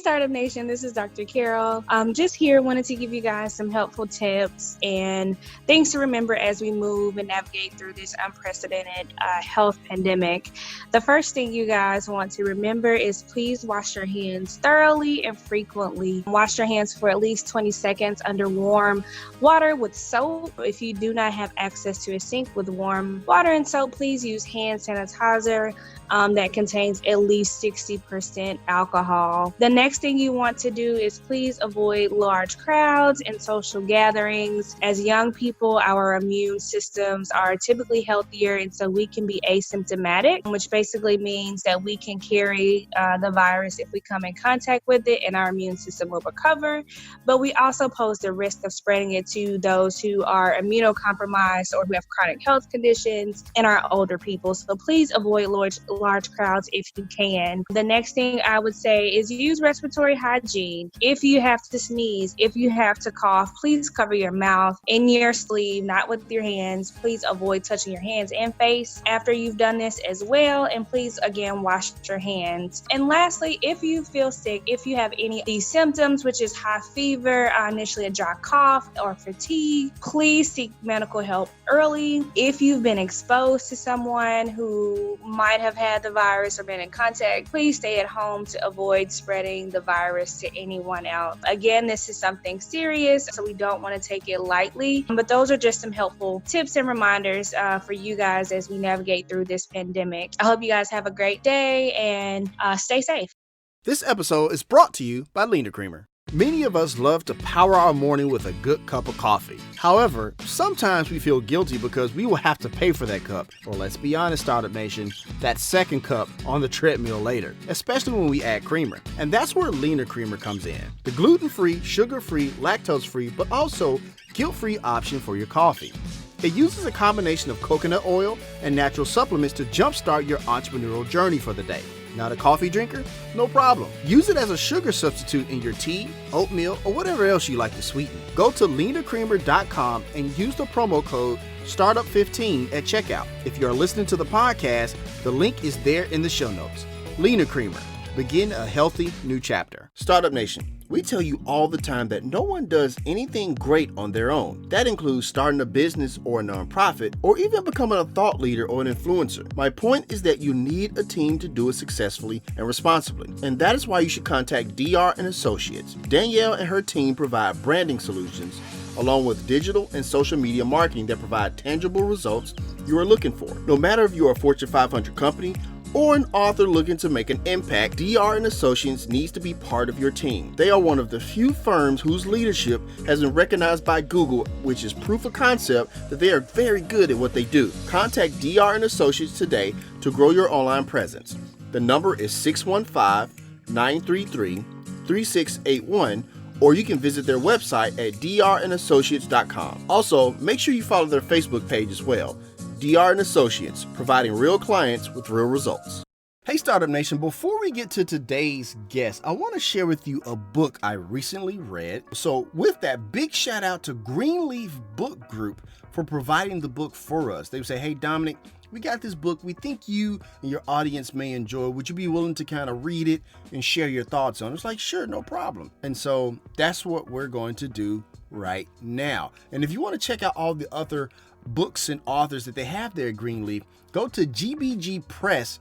Startup Nation, this is Dr. Carol. I'm just here, wanted to give you guys some helpful tips and things to remember as we move and navigate through this unprecedented health pandemic. The first thing you guys want to remember is please wash your hands thoroughly and frequently. Wash your hands for at least 20 seconds under warm water with soap. If you do not have access to a sink with warm water and soap, please use hand sanitizer that contains at least 60% alcohol. The next thing you want to do is please avoid large crowds and social gatherings. As young people, our immune systems are typically healthier, and so we can be asymptomatic, which basically means that we can carry the virus if we come in contact with it, and our immune system will recover. But we also pose the risk of spreading it to those who are immunocompromised or who have chronic health conditions and our older people. So please avoid large crowds if you can. The next thing I would say is use respiratory hygiene. If you have to sneeze, if you have to cough, please cover your mouth in your sleeve, not with your hands. Please avoid touching your hands and face after you've done this as well. And please, again, wash your hands. And lastly, if you feel sick, if you have any of these symptoms, which is high fever, initially a dry cough or fatigue, please seek medical help early. If you've been exposed to someone who might have had the virus or been in contact, please stay at home to avoid spreading the virus to anyone else. Again, this is something serious, so we don't want to take it lightly. But those are just some helpful tips and reminders for you guys as we navigate through this pandemic. I hope you guys have a great day and stay safe. This episode is brought to you by Lena Creamer. Many of us love to power our morning with a good cup of coffee. However, sometimes we feel guilty because we will have to pay for that cup, or let's be honest, Startup Nation, that second cup on the treadmill later, especially when we add creamer. And that's where Lena Creamer comes in. The gluten-free, sugar-free, lactose-free, but also guilt-free option for your coffee. It uses a combination of coconut oil and natural supplements to jumpstart your entrepreneurial journey for the day. Not a coffee drinker? No problem. Use it as a sugar substitute in your tea, oatmeal, or whatever else you like to sweeten. Go to lenacreamer.com and use the promo code STARTUP15 at checkout. If you are listening to the podcast, the link is there in the show notes. Lena Creamer. Begin a healthy new chapter. Startup Nation. We tell you all the time that no one does anything great on their own. That includes starting a business or a nonprofit, or even becoming a thought leader or an influencer. My point is that you need a team to do it successfully and responsibly. And that is why you should contact DR and Associates. Danielle and her team provide branding solutions, along with digital and social media marketing that provide tangible results you are looking for. No matter if you are a Fortune 500 company or an author looking to make an impact, DR and Associates needs to be part of your team. They are one of the few firms whose leadership has been recognized by Google, which is proof of concept that they are very good at what they do. Contact DR and Associates today to grow your online presence. The number is 615-933-3681, or you can visit their website at drandassociates.com. Also, make sure you follow their Facebook page as well. DR and Associates, providing real clients with real results. Hey Startup Nation, before we get to today's guest, I want to share with you a book I recently read. So with that, big shout out to Greenleaf Book Group for providing the book for us. They would say, hey Dominic, we got this book we think you and your audience may enjoy. Would you be willing to kind of read it and share your thoughts on it? It's like, sure, no problem. And so that's what we're going to do right now. And if you want to check out all the other books and authors that they have there at Greenleaf, go to gbgpress.com.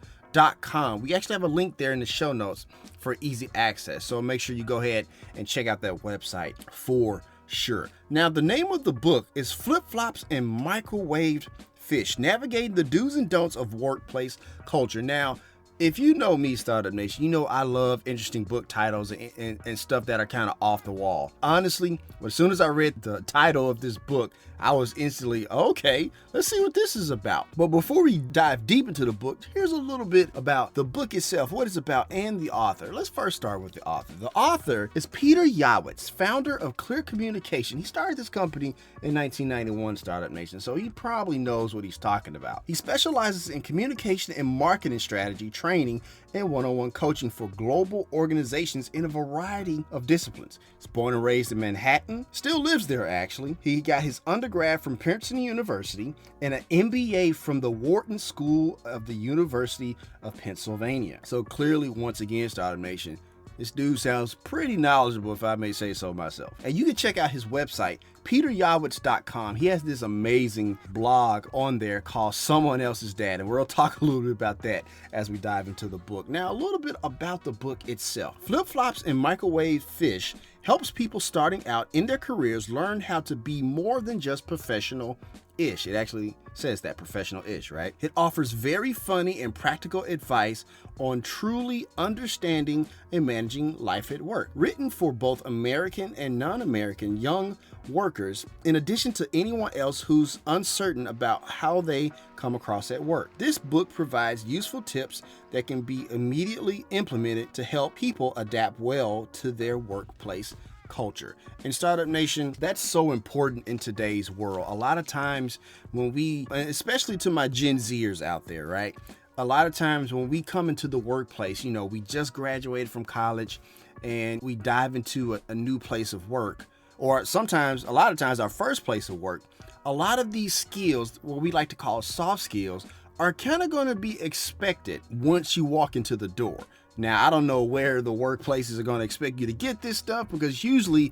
We actually have a link there in the show notes for easy access. So make sure you go ahead and check out that website for sure. Now, the name of the book is Flip-Flops and Microwaved Fish, Navigating the Do's and Don'ts of Workplace Culture. Now, if you know me, Startup Nation, you know I love interesting book titles and stuff that are kind of off the wall. Honestly, as soon as I read the title of this book, I was instantly, okay, let's see what this is about. But before we dive deep into the book, here's a little bit about the book itself, what it's about, and the author. Let's first start with the author. The author is Peter Yawitz, founder of Clear Communication. He started this company in 1991, Startup Nation, so he probably knows what he's talking about. He specializes in communication and marketing strategy, training, and one-on-one coaching for global organizations in a variety of disciplines. He's born and raised in Manhattan, still lives there actually. He got his undergrad from Princeton University and an MBA from the Wharton School of the University of Pennsylvania. So clearly, once again, Startup Nation, This dude sounds pretty knowledgeable, if I may say so myself. And you can check out his website, peteryawitz.com. He has this amazing blog on there called Someone Else's Dad, and we'll talk a little bit about that as we dive into the book. Now, a little bit about the book itself. Flip-Flops and Microwave Fish helps people starting out in their careers learn how to be more than just professional-ish. It actually says that, professional-ish, right? It offers very funny and practical advice on truly understanding and managing life at work. Written for both American and non-American young workers, in addition to anyone else who's uncertain about how they come across at work. This book provides useful tips that can be immediately implemented to help people adapt well to their workplace culture. In Startup Nation, that's so important in today's world. A lot of times when we, especially to my Gen Zers out there, right? A lot of times when we come into the workplace, we just graduated from college and we dive into a new place of work, or a lot of times our first place of work. A lot of these skills, what we like to call soft skills, are kind of going to be expected once you walk into the door. Now, I don't know where the workplaces are going to expect you to get this stuff, because usually,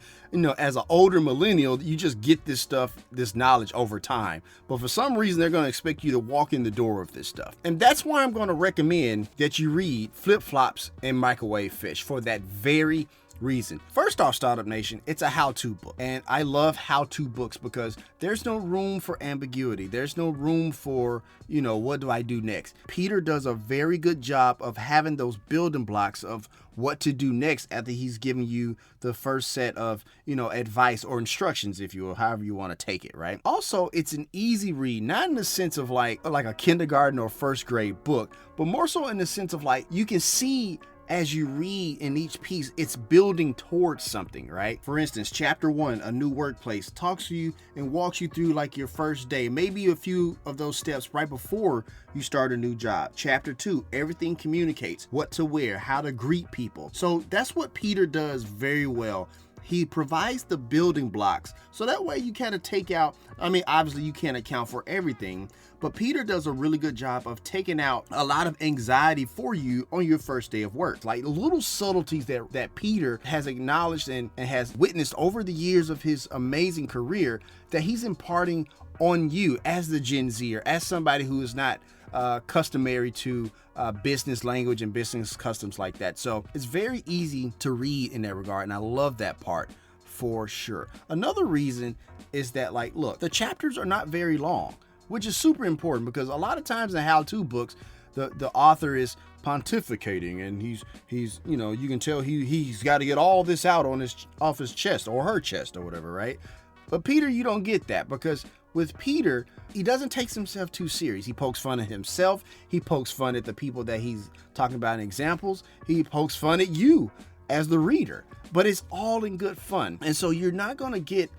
as an older millennial, you just get this stuff, this knowledge over time. But for some reason, they're going to expect you to walk in the door of this stuff. And that's why I'm going to recommend that you read Flip-Flops and Microwave Fish for that very reason. First off, Startup Nation, it's a how-to book. And I love how-to books because there's no room for ambiguity. There's no room for, what do I do next? Peter does a very good job of having those building blocks of what to do next after he's giving you the first set of, advice or instructions, if you will, however you want to take it, right? Also, it's an easy read, not in the sense of like a kindergarten or first grade book, but more so in the sense of you can see as you read in each piece, it's building towards something, right? For instance, chapter 1, A New Workplace, talks to you and walks you through your first day, maybe a few of those steps right before you start a new job. Chapter 2, Everything Communicates, what to wear, how to greet people. So that's what Peter does very well. He provides the building blocks, so that way you kind of take out, obviously you can't account for everything, but Peter does a really good job of taking out a lot of anxiety for you on your first day of work. Like little subtleties that Peter has acknowledged and has witnessed over the years of his amazing career that he's imparting on you as the Gen Z, or as somebody who is not customary to business language and business customs like that. So it's very easy to read in that regard, and I love that part for sure. Another reason is that look, the chapters are not very long, which is super important, because a lot of times in how-to books, the author is pontificating, and he's you can tell he's got to get all this out off his chest or her chest or whatever, right? But Peter, you don't get that, because with Peter, he doesn't take himself too serious. He pokes fun at himself. He pokes fun at the people that he's talking about in examples. He pokes fun at you as the reader, but it's all in good fun. And so you're not going to get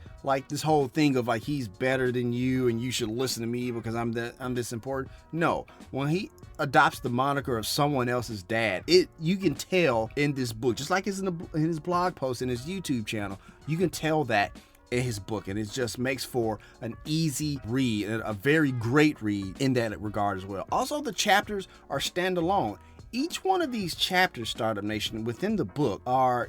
this whole thing of he's better than you and you should listen to me because I'm this important. No, when he adopts the moniker of Someone Else's Dad, you can tell in this book, just like it's in his blog post and his YouTube channel, you can tell that in his book, and it just makes for an easy read and a very great read in that regard as well. Also, the chapters are standalone. Each one of these chapters, Startup Nation, within the book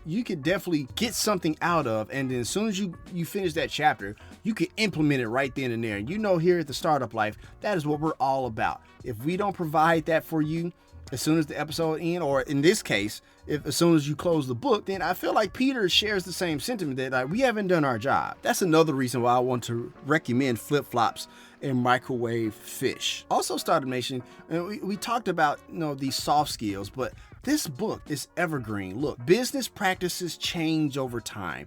you could definitely get something out of, and then as soon as you finish that chapter, you can implement it right then and there. And here at the Startup Life, that is what we're all about. If we don't provide that for you as soon as the episode ends, or in this case, as soon as you close the book, then I feel like Peter shares the same sentiment that we haven't done our job. That's another reason why I want to recommend Flip-Flops and Microwave Fish. Also, Startup Nation, we talked about these soft skills, but this book is evergreen. Look, business practices change over time.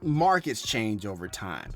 Markets change over time.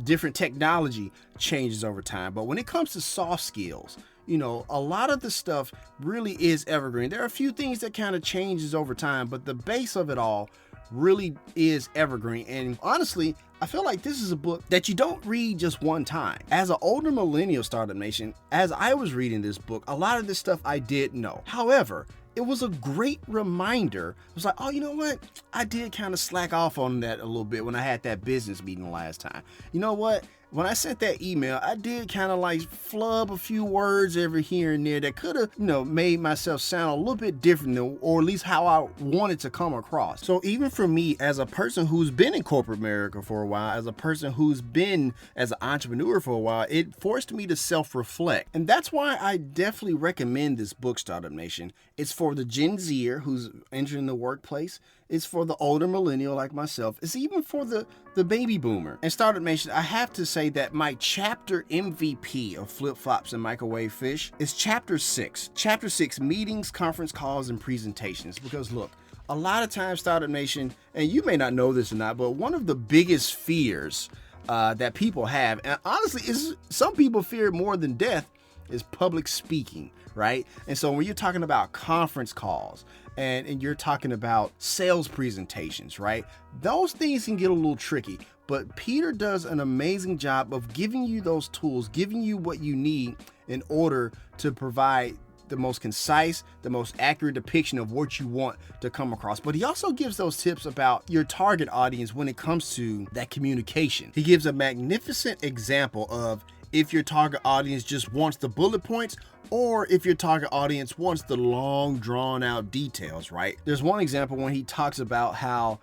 Different technology changes over time. But when it comes to soft skills, a lot of the stuff really is evergreen. There are a few things that kind of changes over time, but the base of it all really is evergreen. And honestly, I feel like this is a book that you don't read just one time. As an older millennial, Startup Nation, as I was reading this book, a lot of this stuff I did know. However, it was a great reminder. It was like, oh, you know what? I did kind of slack off on that a little bit when I had that business meeting last time. You know what? when I sent that email, I did kind of like flub a few words every here and there that could have, made myself sound a little bit different, or at least how I wanted to come across. So even for me, as a person who's been in corporate America for a while, as a person who's been as an entrepreneur for a while, it forced me to self-reflect. And that's why I definitely recommend this book, Startup Nation. It's for the Gen Zer who's entering the workplace. It's for the older millennial like myself. It's even for the baby boomer. And Startup Nation, I have to say that my chapter MVP of Flip Flops and Microwave Fish is chapter 6. Chapter 6, meetings, conference calls, and presentations. Because look, a lot of times, Startup Nation, and you may not know this or not, but one of the biggest fears that people have, and honestly, is some people fear more than death, is public speaking, right? And so when you're talking about conference calls and you're talking about sales presentations, right? Those things can get a little tricky, but Peter does an amazing job of giving you those tools, giving you what you need in order to provide the most concise, the most accurate depiction of what you want to come across. But he also gives those tips about your target audience when it comes to that communication. He gives a magnificent example of if your target audience just wants the bullet points, or if your target audience wants the long drawn out details, right? There's one example when he talks about how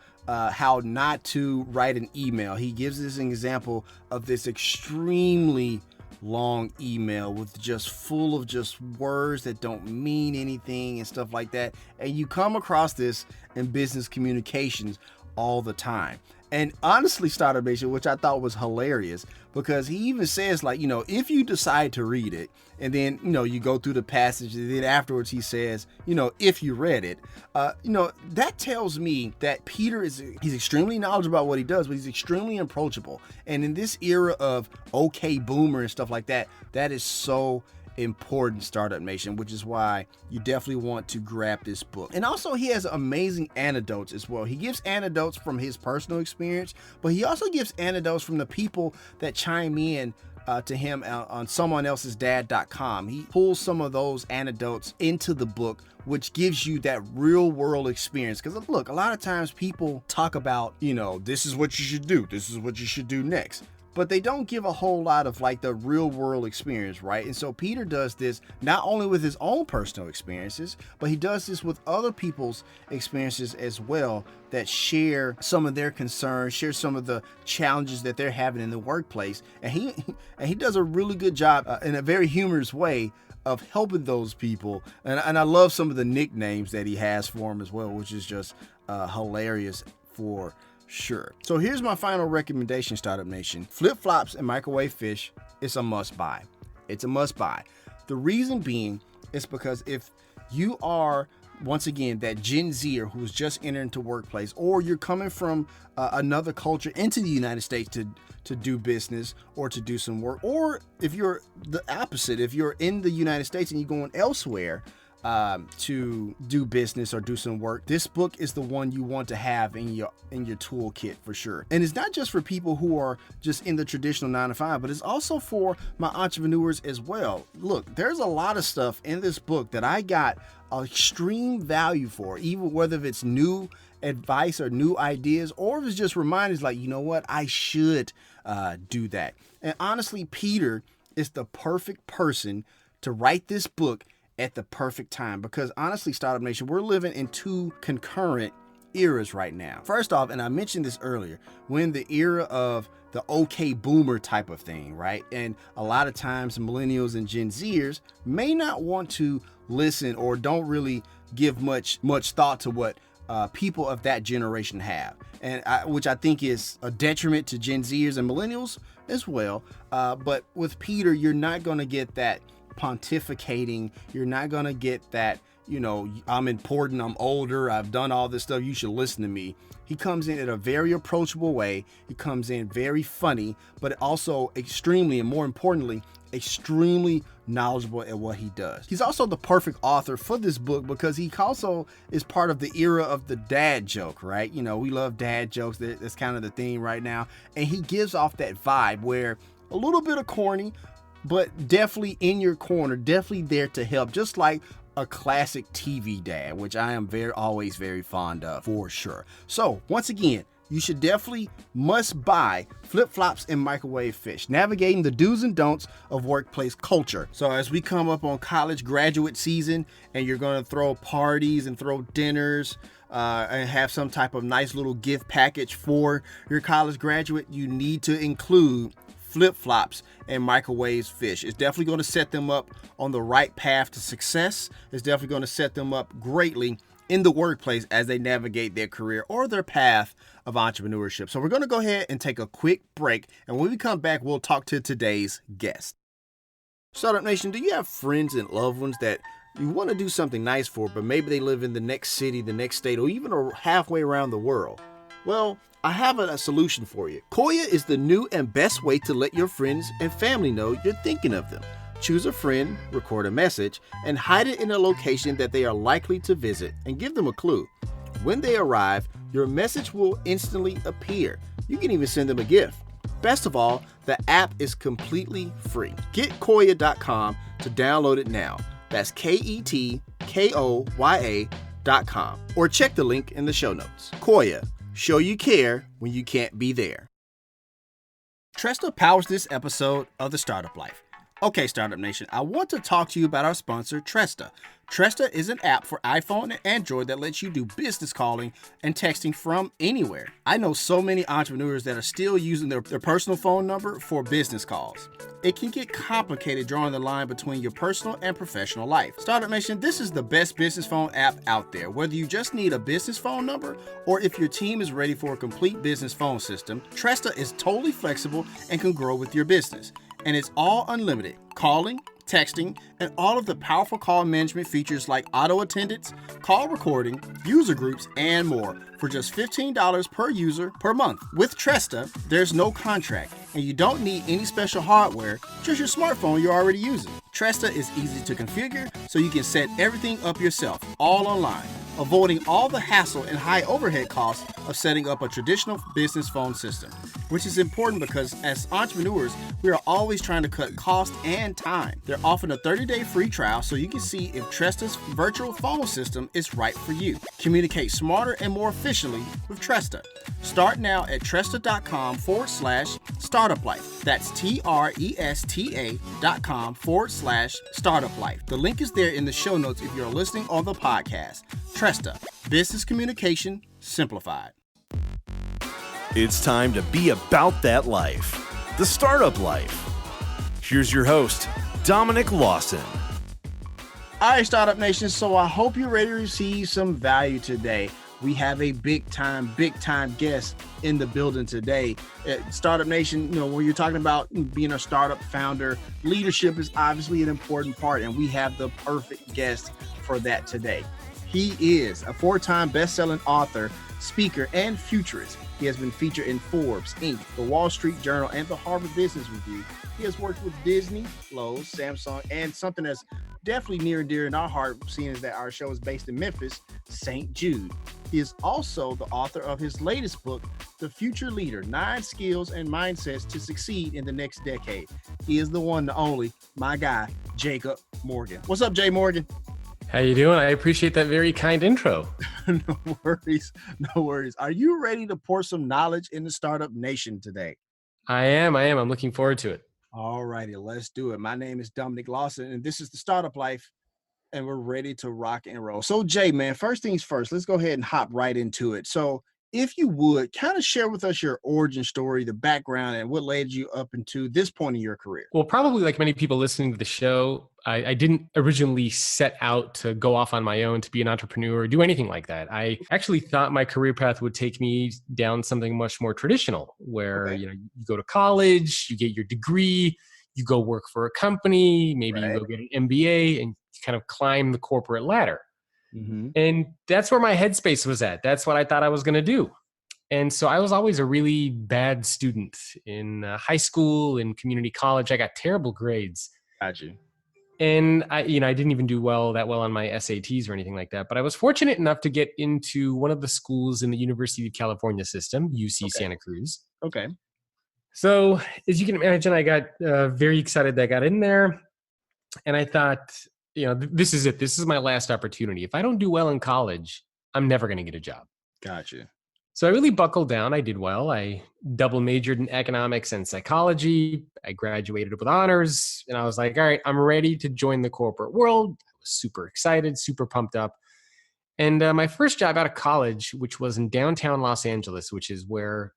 not to write an email. He gives this an example of this extremely long email with just full of just words that don't mean anything and stuff like that. And you come across this in business communications all the time. And honestly, Startup Nation, which I thought was hilarious, because he even says, like, if you decide to read it and then, you go through the passage and then afterwards he says, if you read it, that tells me that Peter he's extremely knowledgeable about what he does, but he's extremely approachable. And in this era of okay boomer and stuff like that, that is so important, Startup Nation, which is why you definitely want to grab this book. And also he has amazing anecdotes as well. He gives anecdotes from his personal experience, but he also gives anecdotes from the people that chime in to him on someoneelsesdad.com. He pulls some of those anecdotes into the book, which gives you that real world experience. Because look, a lot of times people talk about, this is what you should do, this is what you should do next, but they don't give a whole lot of like the real world experience, right? And so Peter does this not only with his own personal experiences, but he does this with other people's experiences as well that share some of their concerns, share some of the challenges that they're having in the workplace. And he does a really good job in a very humorous way of helping those people. And I love some of the nicknames that he has for them as well, which is just hilarious for sure. So here's my final recommendation, Startup Nation. Flip Flops and Microwave Fish is a must buy. It's a must buy. The reason being is because if you are, once again, that Gen Zer who's just entering into workplace, or you're coming from another culture into the United States to do business or to do some work, or if you're the opposite, if you're in the United States and you're going elsewhere to do business or do some work, this book is the one you want to have in your toolkit for sure. And it's not just for people who are just in the traditional 9-to-5, but it's also for my entrepreneurs as well. Look, there's a lot of stuff in this book that I got extreme value for, even whether it's new advice or new ideas, or if it's just reminders like, you know what, I should do that. And honestly, Peter is the perfect person to write this book at the perfect time, because honestly, Startup Nation, we're living in two concurrent eras right now. First off, and I mentioned this earlier, we're in the era of the okay boomer type of thing, right? And a lot of times millennials and Gen Zers may not want to listen or don't really give much thought to what people of that generation have, and which I think is a detriment to Gen Zers and millennials as well. But with Peter, you're not going to get that pontificating. You're not going to get that, I'm important, I'm older, I've done all this stuff, you should listen to me. He comes in a very approachable way. He comes in very funny, but also extremely, and more importantly, extremely knowledgeable at what he does. He's also the perfect author for this book because he also is part of the era of the dad joke, right? We love dad jokes. That's kind of the theme right now. And he gives off that vibe where a little bit of corny, but definitely in your corner, definitely there to help, just like a classic TV dad, which I am always very fond of for sure. So once again, you should definitely must buy Flip-Flops and Microwave Fish, navigating the do's and don'ts of workplace culture. So as we come up on college graduate season and you're going to throw parties and throw dinners and have some type of nice little gift package for your college graduate, you need to include Flip-Flops and Microwave Fish. It's definitely going to set them up on the right path to success. It's definitely going to set them up greatly in the workplace as they navigate their career or their path of entrepreneurship. So we're going to go ahead and take a quick break. And when we come back, we'll talk to today's guest. Startup Nation, do you have friends and loved ones that you want to do something nice for, but maybe they live in the next city, the next state, or even halfway around the world? Well, I have a solution for you. Koya is the new and best way to let your friends and family know you're thinking of them. Choose a friend, record a message, and hide it in a location that they are likely to visit, and give them a clue. When they arrive, your message will instantly appear. You can even send them a gift. Best of all, the app is completely free. Get Koya.com to download it now. That's KETKOYA.com. Or check the link in the show notes. Koya, show you care when you can't be there. Tresta powers this episode of The Startup Life. Okay, Startup Nation, I want to talk to you about our sponsor, Tresta. Tresta is an app for iPhone and Android that lets you do business calling and texting from anywhere. I know so many entrepreneurs that are still using their personal phone number for business calls. It can get complicated drawing the line between your personal and professional life. Startup Nation, this is the best business phone app out there. Whether you just need a business phone number or if your team is ready for a complete business phone system, Tresta is totally flexible and can grow with your business. And it's all unlimited calling, texting, and all of the powerful call management features like auto attendance, call recording, user groups, and more for just $15 per user per month. With Tresta, there's no contract, and you don't need any special hardware, just your smartphone you're already using. Tresta is easy to configure, so you can set everything up yourself, all online, avoiding all the hassle and high overhead costs of setting up a traditional business phone system, which is important because as entrepreneurs, we are always trying to cut cost and time. They're offering a 30-day free trial so you can see if Tresta's virtual phone system is right for you. Communicate smarter and more efficiently with Tresta. Start now at Tresta.com/startuplife. That's TRESTA.com/startuplife. The link is there in the show notes if you're listening on the podcast. Tresta, business communication simplified. It's time to be about that life, the startup life. Here's your host, Dominic Lawson. All right, Startup Nation, so I hope you're ready to receive some value today. We have a big time guest in the building today. Startup Nation, when you're talking about being a startup founder, leadership is obviously an important part, and we have the perfect guest for that today. He is a 4-time best-selling author, speaker, and futurist. He has been featured in Forbes, Inc., the Wall Street Journal, and the Harvard Business Review. He has worked with Disney, Lowe's, Samsung, and something that's definitely near and dear in our heart, seeing as that our show is based in Memphis, St. Jude. He is also the author of his latest book, The Future Leader, 9 Skills and Mindsets to Succeed in the Next Decade. He is the one, the only, my guy, Jacob Morgan. What's up, Jay Morgan? How you doing? I appreciate that very kind intro. No worries. Are you ready to pour some knowledge in the Startup Nation today? I am. I'm looking forward to it. All righty, let's do it. My name is Dominic Lawson, and this is the Startup Life, and we're ready to rock and roll. So, Jay, man, first things first, let's go ahead and hop right into it. So, if you would, kind of share with us your origin story, the background, and what led you up into this point in your career. Well, probably like many people listening to the show, I didn't originally set out to go off on my own to be an entrepreneur or do anything like that. I actually thought my career path would take me down something much more traditional, where you go to college, you get your degree, you go work for a company, maybe you go get an MBA, and you kind of climb the corporate ladder. Mm-hmm. And that's where my headspace was at. That's what I thought I was going to do. And so I was always a really bad student in high school and community college. I got terrible grades. Gotcha. And I didn't even do that well on my SATs or anything like that. But I was fortunate enough to get into one of the schools in the University of California system, UC Santa Cruz. Okay. So as you can imagine, I got very excited that I got in there. And I thought, this is it. This is my last opportunity. If I don't do well in college, I'm never going to get a job. Gotcha. So I really buckled down. I did well. I double majored in economics and psychology. I graduated with honors. And I was like, all right, I'm ready to join the corporate world. I was super excited, super pumped up. And my first job out of college, which was in downtown Los Angeles, which is where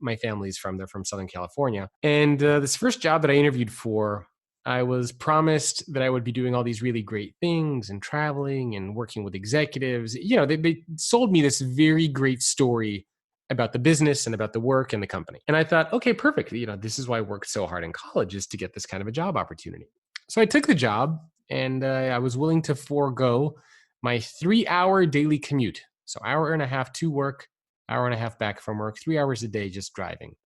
my family's from. They're from Southern California. And this first job that I interviewed for, I was promised that I would be doing all these really great things and traveling and working with executives. You know, they sold me this very great story about the business and about the work and the company. And I thought, okay, perfect. You know, this is why I worked so hard in college, is to get this kind of a job opportunity. So I took the job, and I was willing to forego my 3-hour daily commute. So hour and a half to work, hour and a half back from work, 3 hours a day just driving.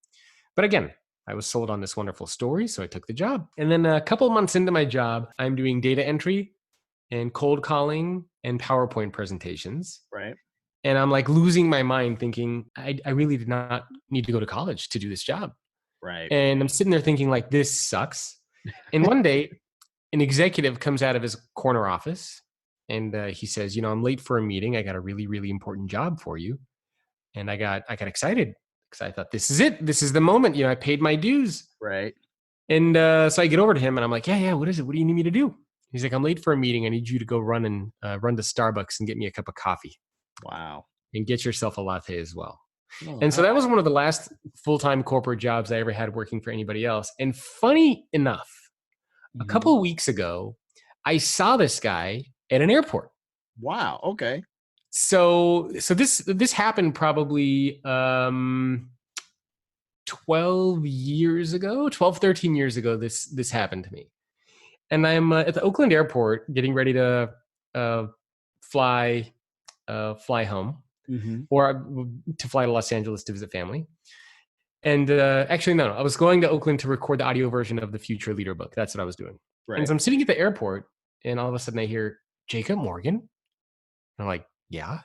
But again, I was sold on this wonderful story, so I took the job. And then a couple months into my job, I'm doing data entry and cold calling and PowerPoint presentations. Right. And I'm like losing my mind thinking, I really did not need to go to college to do this job. Right. And I'm sitting there thinking like, this sucks. And one day, an executive comes out of his corner office and he says, you know, I'm late for a meeting. I got a really, really important job for you. And I got excited because I thought, this is it. This is the moment. You know, I paid my dues. Right. And so I get over to him and I'm like, yeah, what is it? What do you need me to do? He's like, I'm late for a meeting. I need you to go run to Starbucks and get me a cup of coffee. Wow. And get yourself a latte as well. Oh, and so that was one of the last full-time corporate jobs I ever had working for anybody else. And funny enough, a couple of weeks ago, I saw this guy at an airport. Wow. Okay. So this happened probably 12 years ago, 13 years ago, this happened to me. And I'm at the Oakland airport getting ready to fly home, or to fly to Los Angeles to visit family. And actually, no, I was going to Oakland to record the audio version of the Future Leader book. That's what I was doing. Right. And so I'm sitting at the airport, and all of a sudden I hear Jacob Morgan. And I'm like, yeah.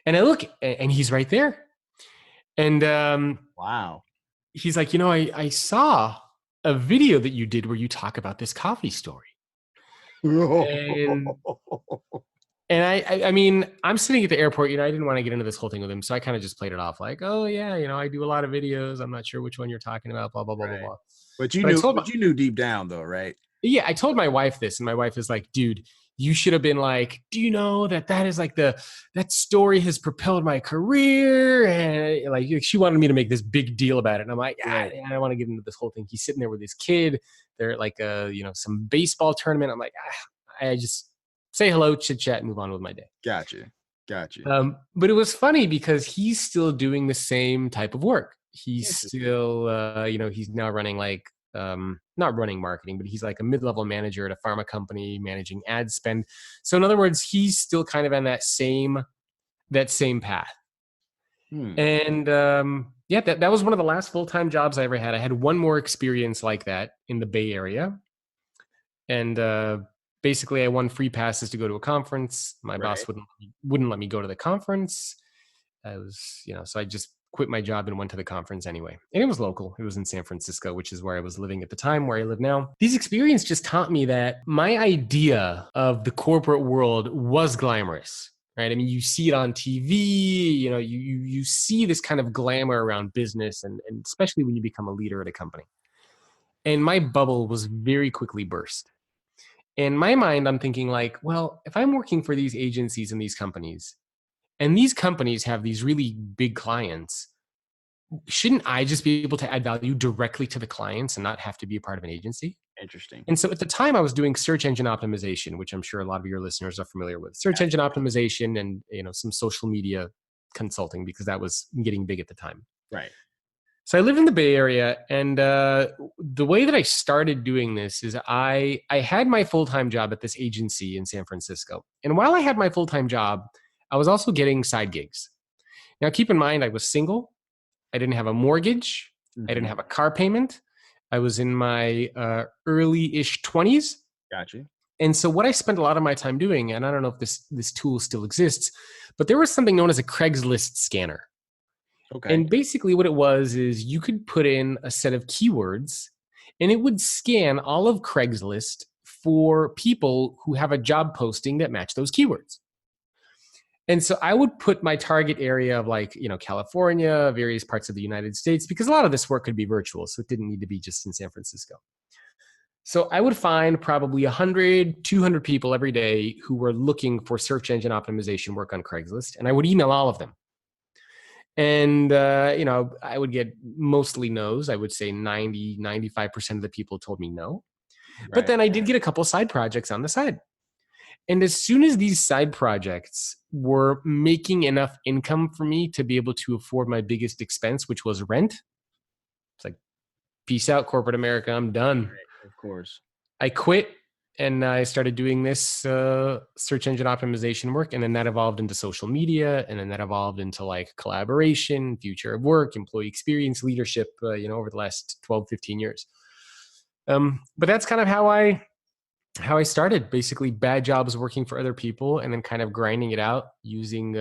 And I look, and he's right there. And wow. He's like, you know, I saw a video that you did where you talk about this coffee story. And I mean, I'm sitting at the airport, you know, I didn't want to get into this whole thing with him. So I kind of just played it off like, oh yeah, you know, I do a lot of videos. I'm not sure which one you're talking about, blah, blah, blah, blah, blah. But you knew deep down though, right? Yeah. I told my wife this, and my wife is like, dude, you should have been like, do you know that is like that story has propelled my career? And like, she wanted me to make this big deal about it. And I'm like, I don't want to get into this whole thing. He's sitting there with his kid. They're at like some baseball tournament. I'm like, I just say hello, chit chat, and move on with my day. Gotcha. But it was funny because he's still doing the same type of work. He's still, he's now running like, not running marketing, but he's like a mid-level manager at a pharma company managing ad spend. So in other words, he's still kind of on that same path. And that was one of the last full-time jobs I ever had. I had one more experience like that in the Bay Area. And basically I won free passes to go to a conference. My boss wouldn't let me go to the conference. I was, so I just quit my job and went to the conference anyway. And it was local. It was in San Francisco, which is where I was living at the time, where I live now. These experiences just taught me that my idea of the corporate world was glamorous, right? I mean, you see it on TV, you see this kind of glamour around business, and especially when you become a leader at a company. And my bubble was very quickly burst. In my mind, I'm thinking like, well, if I'm working for these agencies and these companies, and these companies have these really big clients, shouldn't I just be able to add value directly to the clients and not have to be a part of an agency? Interesting. And so at the time I was doing search engine optimization, which I'm sure a lot of your listeners are familiar with. Search engine optimization and some social media consulting, because that was getting big at the time. Right. So I lived in the Bay Area, and the way that I started doing this is I had my full-time job at this agency in San Francisco. And while I had my full-time job, I was also getting side gigs. Now, keep in mind, I was single. I didn't have a mortgage. I didn't have a car payment. I was in my early-ish 20s. Gotcha. And so what I spent a lot of my time doing, and I don't know if this tool still exists, but there was something known as a Craigslist scanner. Okay. And basically what it was is you could put in a set of keywords, and it would scan all of Craigslist for people who have a job posting that match those keywords. And so I would put my target area of like, California, various parts of the United States, because a lot of this work could be virtual. So it didn't need to be just in San Francisco. So I would find probably 100, 200 people every day who were looking for search engine optimization work on Craigslist. And I would email all of them. And, I would get mostly no's. I would say 90, 95% of the people told me no. Right. But then I did get a couple side projects on the side. And as soon as these side projects were making enough income for me to be able to afford my biggest expense, which was rent, it's like, peace out, corporate America, I'm done. Right, of course. I quit and I started doing this search engine optimization work. And then that evolved into social media. And then that evolved into like collaboration, future of work, employee experience, leadership, over the last 12, 15 years. But that's kind of how I started. Basically bad jobs working for other people and then kind of grinding it out using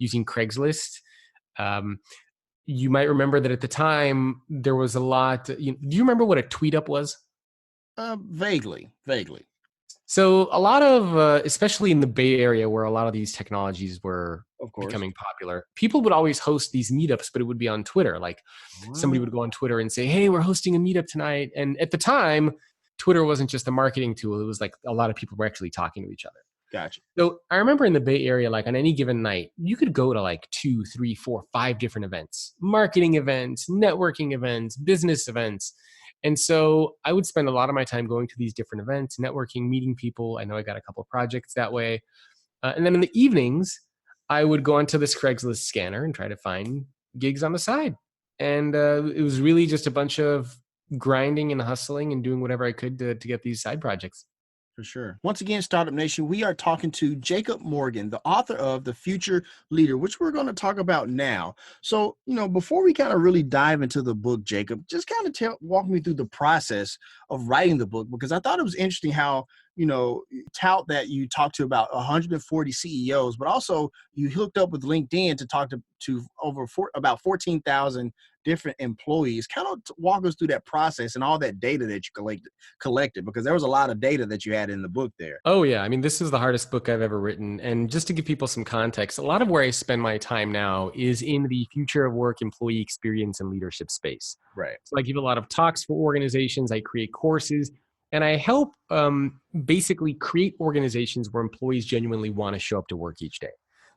Craigslist. You might remember that at the time there was a lot. Do you remember what a tweet up was? Vaguely. So a lot of, especially in the Bay Area where a lot of these technologies were becoming popular, people would always host these meetups, but it would be on Twitter. Like somebody would go on Twitter and say, hey, we're hosting a meetup tonight. And at the time, Twitter wasn't just a marketing tool. It was like a lot of people were actually talking to each other. Gotcha. So I remember in the Bay Area, like on any given night, you could go to like 2, 3, 4, 5 different events, marketing events, networking events, business events. And so I would spend a lot of my time going to these different events, networking, meeting people. I know I got a couple of projects that way. And then in the evenings, I would go onto this Craigslist scanner and try to find gigs on the side. And it was really just a bunch of grinding and hustling and doing whatever I could to get these side projects. For sure. Once again, Startup Nation, we are talking to Jacob Morgan, the author of The Future Leader, which we're going to talk about now. So, before we kind of really dive into the book, Jacob, just kind of walk me through the process of writing the book, because I thought it was interesting how, tout that you talked to about 140 CEOs, but also you hooked up with LinkedIn to talk to about 14,000 different employees. Kind of walk us through that process and all that data that you collected, because there was a lot of data that you had in the book there. Oh yeah. I mean, this is the hardest book I've ever written. And just to give people some context, a lot of where I spend my time now is in the future of work, employee experience, and leadership space. Right. So I give a lot of talks for organizations. I create courses. And I help basically create organizations where employees genuinely want to show up to work each day.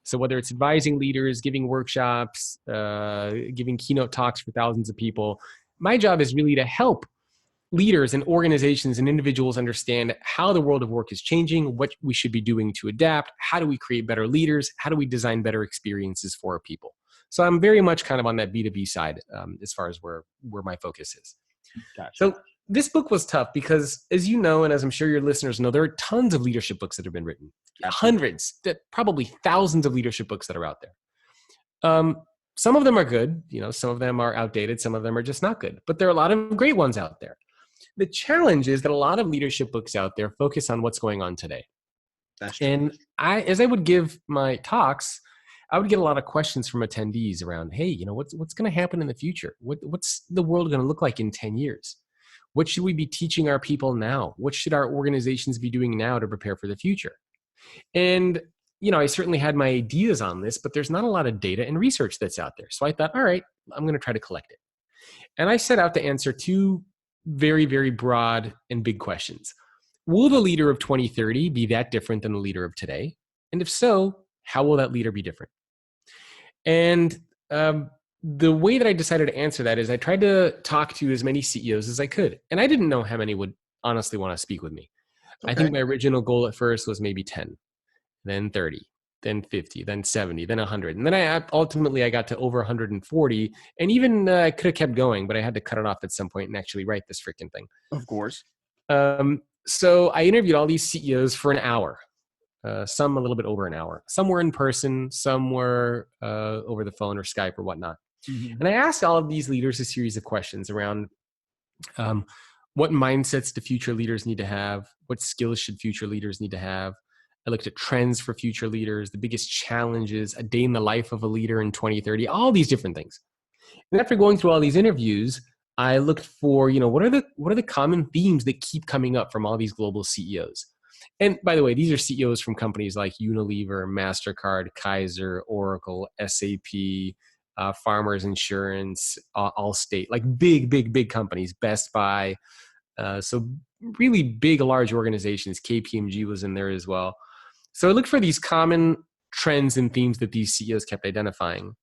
So whether it's advising leaders, giving workshops, giving keynote talks for thousands of people, my job is really to help leaders and organizations and individuals understand how the world of work is changing, what we should be doing to adapt, how do we create better leaders, how do we design better experiences for our people. So I'm very much kind of on that B2B side as far as where my focus is. Gotcha. So this book was tough because, as you know, and as I'm sure your listeners know, there are tons of leadership books that have been written. Absolutely. Hundreds, probably thousands of leadership books that are out there. Some of them are good. Some of them are outdated. Some of them are just not good. But there are a lot of great ones out there. The challenge is that a lot of leadership books out there focus on what's going on today. That's true. And as I would give my talks, I would get a lot of questions from attendees around, hey, what's going to happen in the future? What's the world going to look like in 10 years? What should we be teaching our people now? What should our organizations be doing now to prepare for the future? And, I certainly had my ideas on this, but there's not a lot of data and research that's out there. So I thought, all right, I'm going to try to collect it. And I set out to answer 2 very, very broad and big questions. Will the leader of 2030 be that different than the leader of today? And if so, how will that leader be different? And the way that I decided to answer that is I tried to talk to as many CEOs as I could. And I didn't know how many would honestly want to speak with me. Okay. I think my original goal at first was maybe 10, then 30, then 50, then 70, then 100. And then I got to over 140. And even I could have kept going, but I had to cut it off at some point and actually write this freaking thing. Of course. So I interviewed all these CEOs for an hour. Some a little bit over an hour. Some were in person, some were over the phone or Skype or whatnot. Mm-hmm. And I asked all of these leaders a series of questions around what mindsets do future leaders need to have? What skills should future leaders need to have? I looked at trends for future leaders, the biggest challenges, a day in the life of a leader in 2030, all these different things. And after going through all these interviews, I looked for, what are the common themes that keep coming up from all these global CEOs? And by the way, these are CEOs from companies like Unilever, MasterCard, Kaiser, Oracle, SAP, Farmers Insurance, Allstate, like big companies, Best Buy. So really big, large organizations. KPMG was in there as well. So I looked for these common trends and themes that these CEOs kept identifying.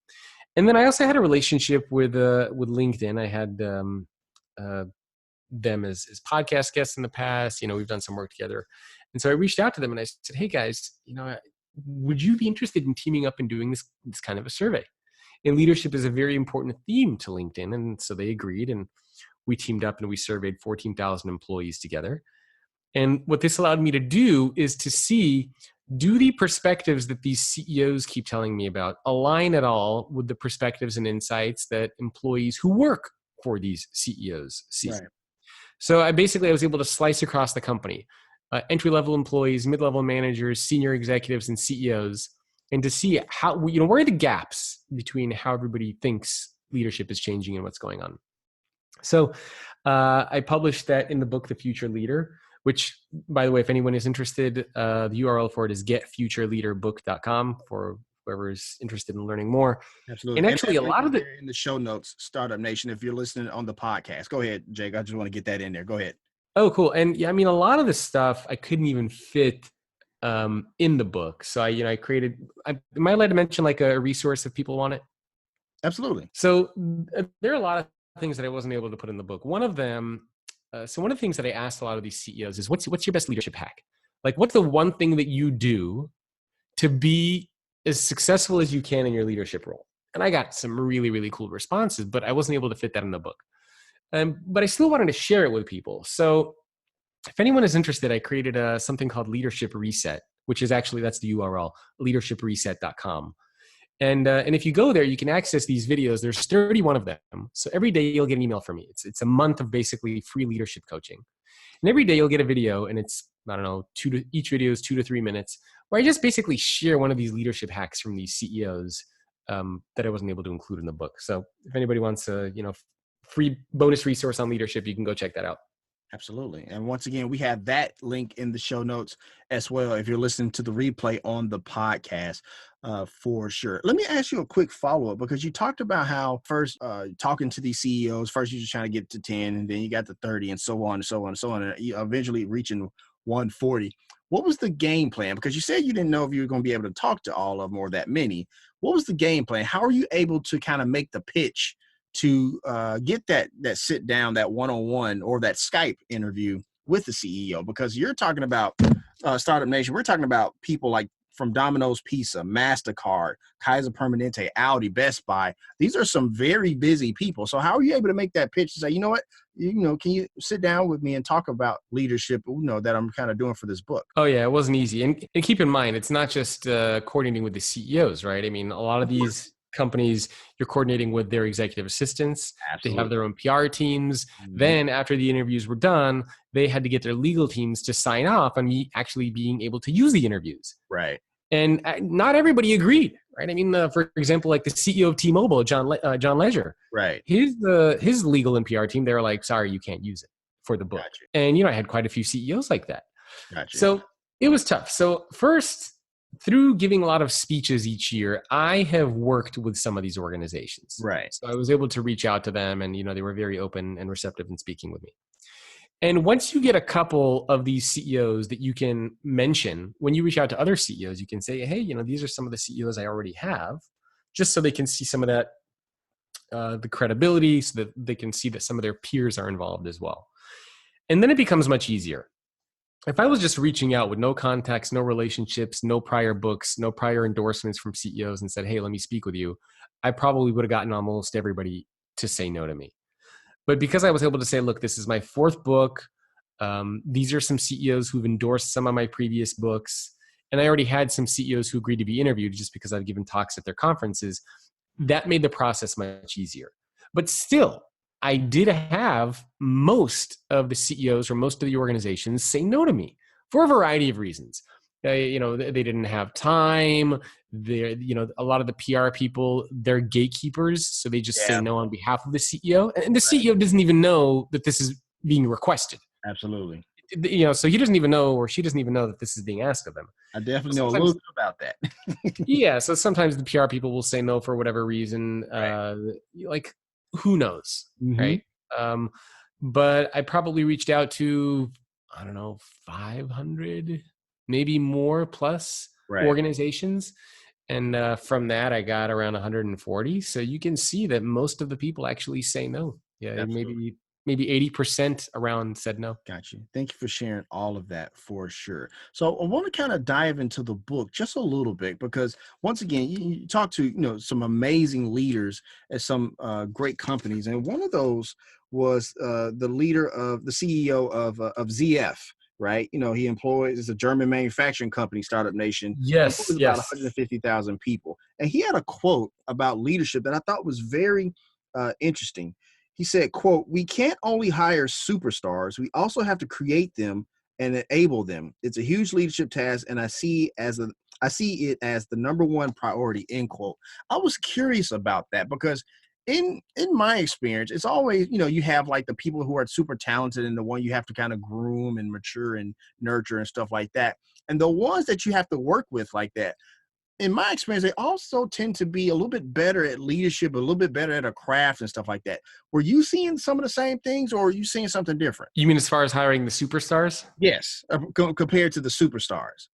And then I also had a relationship with LinkedIn. I had them as podcast guests in the past. We've done some work together. And so I reached out to them and I said, hey guys, would you be interested in teaming up and doing this kind of a survey? And leadership is a very important theme to LinkedIn. And so they agreed, and we teamed up and we surveyed 14,000 employees together. And what this allowed me to do is to see, do the perspectives that these CEOs keep telling me about align at all with the perspectives and insights that employees who work for these CEOs see? Right. So I was able to slice across the company, entry-level employees, mid-level managers, senior executives, and CEOs, and to see how, where are the gaps between how everybody thinks leadership is changing and what's going on. So I published that in the book, The Future Leader, which, by the way, if anyone is interested, the URL for it is getfutureleaderbook.com for whoever is interested in learning more. Absolutely. And actually, a lot of in the show notes, Startup Nation, if you're listening on the podcast, go ahead, Jake. I just want to get that in there. Go ahead. Oh, cool. And yeah, I mean, a lot of the stuff I couldn't even fit in the book. So I created, am I allowed to mention like a resource if people want it? Absolutely. So there are a lot of things that I wasn't able to put in the book. One of them, one of the things that I asked a lot of these CEOs is, what's your best leadership hack? Like, what's the one thing that you do to be as successful as you can in your leadership role? And I got some really, really cool responses, but I wasn't able to fit that in the book. But I still wanted to share it with people. So if anyone is interested, I created something called Leadership Reset, which is actually, that's the URL, leadershipreset.com. And if you go there, you can access these videos. There's 31 of them. So every day you'll get an email from me. It's a month of basically free leadership coaching. And every day you'll get a video, and it's, I don't know, each video is 2 to 3 minutes, where I just basically share one of these leadership hacks from these CEOs that I wasn't able to include in the book. So if anybody wants a free bonus resource on leadership, you can go check that out. Absolutely. And once again, we have that link in the show notes as well, if you're listening to the replay on the podcast, for sure. Let me ask you a quick follow-up, because you talked about how first talking to these CEOs, first you're just trying to get to 10, and then you got to 30, and so on and so on and so on, and eventually reaching 140. What was the game plan? Because you said you didn't know if you were going to be able to talk to all of them or that many. What was the game plan? How are you able to kind of make the pitch to get that sit down, that one-on-one, or that Skype interview with the CEO? Because you're talking about Startup Nation. We're talking about people like from Domino's Pizza, MasterCard, Kaiser Permanente, Audi, Best Buy. These are some very busy people. So how are you able to make that pitch to say, you know what, can you sit down with me and talk about leadership, that I'm kind of doing for this book? Oh yeah, it wasn't easy. And keep in mind, it's not just coordinating with the CEOs, right? I mean, a lot of these companies, you're coordinating with their executive assistants. Absolutely. They have their own PR teams. Mm-hmm. Then after the interviews were done, they had to get their legal teams to sign off on me actually being able to use the interviews. Right. And not everybody agreed, right? I mean, for example, like the CEO of T-Mobile, John Legere. Right. His legal and PR team, they were like, sorry, you can't use it for the book. Gotcha. And, I had quite a few CEOs like that. Gotcha. So it was tough. So first, through giving a lot of speeches each year, I have worked with some of these organizations. Right. So I was able to reach out to them, and, they were very open and receptive in speaking with me. And once you get a couple of these CEOs that you can mention, when you reach out to other CEOs, you can say, hey, these are some of the CEOs I already have, just so they can see some of that, the credibility, so that they can see that some of their peers are involved as well. And then it becomes much easier. If I was just reaching out with no contacts, no relationships, no prior books, no prior endorsements from CEOs and said, hey, let me speak with you, I probably would have gotten almost everybody to say no to me. But because I was able to say, look, this is my 4th book. These are some CEOs who've endorsed some of my previous books. And I already had some CEOs who agreed to be interviewed just because I've given talks at their conferences. That made the process much easier. But still, I did have most of the CEOs or most of the organizations say no to me for a variety of reasons. They didn't have time. A lot of the PR people, they're gatekeepers, so they just say no on behalf of the CEO. And the CEO doesn't even know that this is being requested. Absolutely. So he doesn't even know, or she doesn't even know that this is being asked of him. I definitely know a little bit about that. Yeah. So sometimes the PR people will say no for whatever reason. Right. Like, who knows, Mhm. right? But I probably reached out to, I don't know, 500, maybe more plus Right. organizations. And from that, I got around 140. So you can see that most of the people actually say no. Yeah, Absolutely. maybe 80% around said no. Got you. Thank you for sharing all of that for sure. So I want to kind of dive into the book just a little bit because once again, you talk to some amazing leaders at some great companies, and one of those was the leader of the CEO of ZF. Right, he employs, it's a German manufacturing company, Startup Nation. Yes, Employs about yes. 150,000 people, and he had a quote about leadership that I thought was very interesting. He said, quote, "We can't only hire superstars, we also have to create them and enable them. It's a huge leadership task, and I see it as the number one priority," end quote. I was curious about that because in my experience, it's always, you have like the people who are super talented and the one you have to kind of groom and mature and nurture and stuff like that. And the ones that you have to work with like that, in my experience, they also tend to be a little bit better at leadership, a little bit better at a craft and stuff like that. Were you seeing some of the same things, or are you seeing something different? You mean as far as hiring the superstars? Yes, compared to the superstars.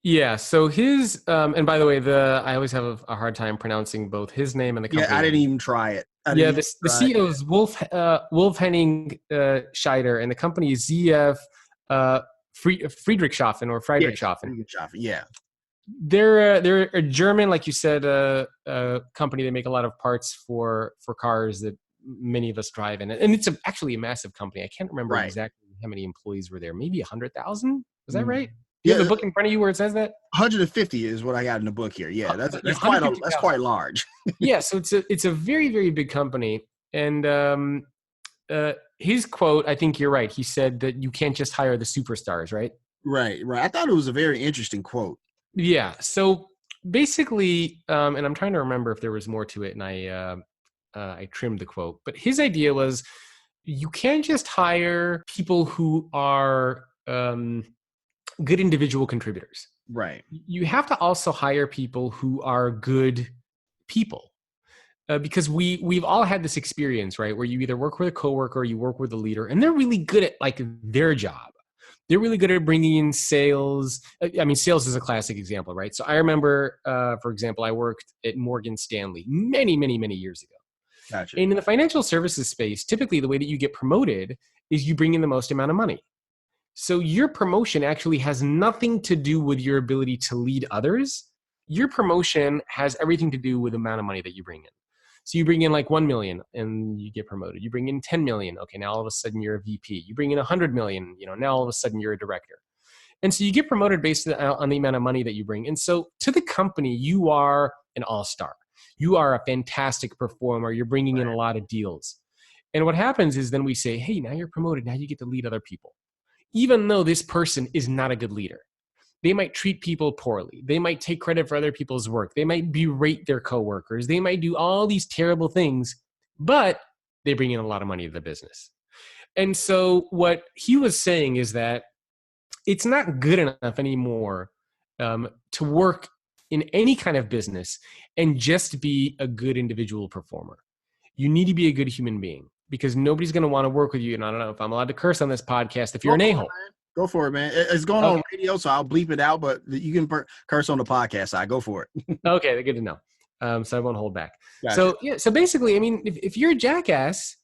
Yeah. So his, and by the way, I always have a hard time pronouncing both his name and the company Yeah, I didn't name. even try it. The CEO is Wolf Henning Scheider, and the company is ZF Friedrichshafen or Friedrichshafen. Yeah. They're a German, like you said, company. They make a lot of parts for cars that many of us drive in, and it's actually a massive company. I can't remember exactly how many employees were there. Maybe 100,000. Was that right? You have the book in front of you where it says that? 150 is what I got in the book here. Yeah, that's quite large. Yeah, so it's a very, very big company, and his quote, I think you're right. He said that you can't just hire the superstars, right? Right. I thought it was a very interesting quote. Yeah. So basically, and I'm trying to remember if there was more to it, and I trimmed the quote, but his idea was you can't just hire people who are good individual contributors. Right. You have to also hire people who are good people. Because we've all had this experience, right? Where you either work with a coworker or you work with a leader, and they're really good at like their job. They're really good at bringing in sales. I mean, sales is a classic example, right? So I remember, for example, I worked at Morgan Stanley many, many, many years ago. Gotcha. And in the financial services space, typically the way that you get promoted is you bring in the most amount of money. So your promotion actually has nothing to do with your ability to lead others. Your promotion has everything to do with the amount of money that you bring in. So you bring in like 1 million and you get promoted. You bring in 10 million. Okay, now all of a sudden you're a VP. You bring in 100 million, now all of a sudden you're a director. And so you get promoted based on the amount of money that you bring. And so to the company, you are an all-star. You are a fantastic performer. You're bringing in a lot of deals. And what happens is then we say, hey, now you're promoted. Now you get to lead other people. Even though this person is not a good leader. They might treat people poorly. They might take credit for other people's work. They might berate their coworkers. They might do all these terrible things, but they bring in a lot of money to the business. And so what he was saying is that it's not good enough anymore to work in any kind of business and just be a good individual performer. You need to be a good human being because nobody's going to want to work with you. And I don't know if I'm allowed to curse on this podcast if you're an a-hole. Go for it, man. It's going on radio, so I'll bleep it out, but you can curse on the podcast side. Go for it. Okay, good to know. So I won't hold back. Gotcha. So basically, I mean, if you're a jackass,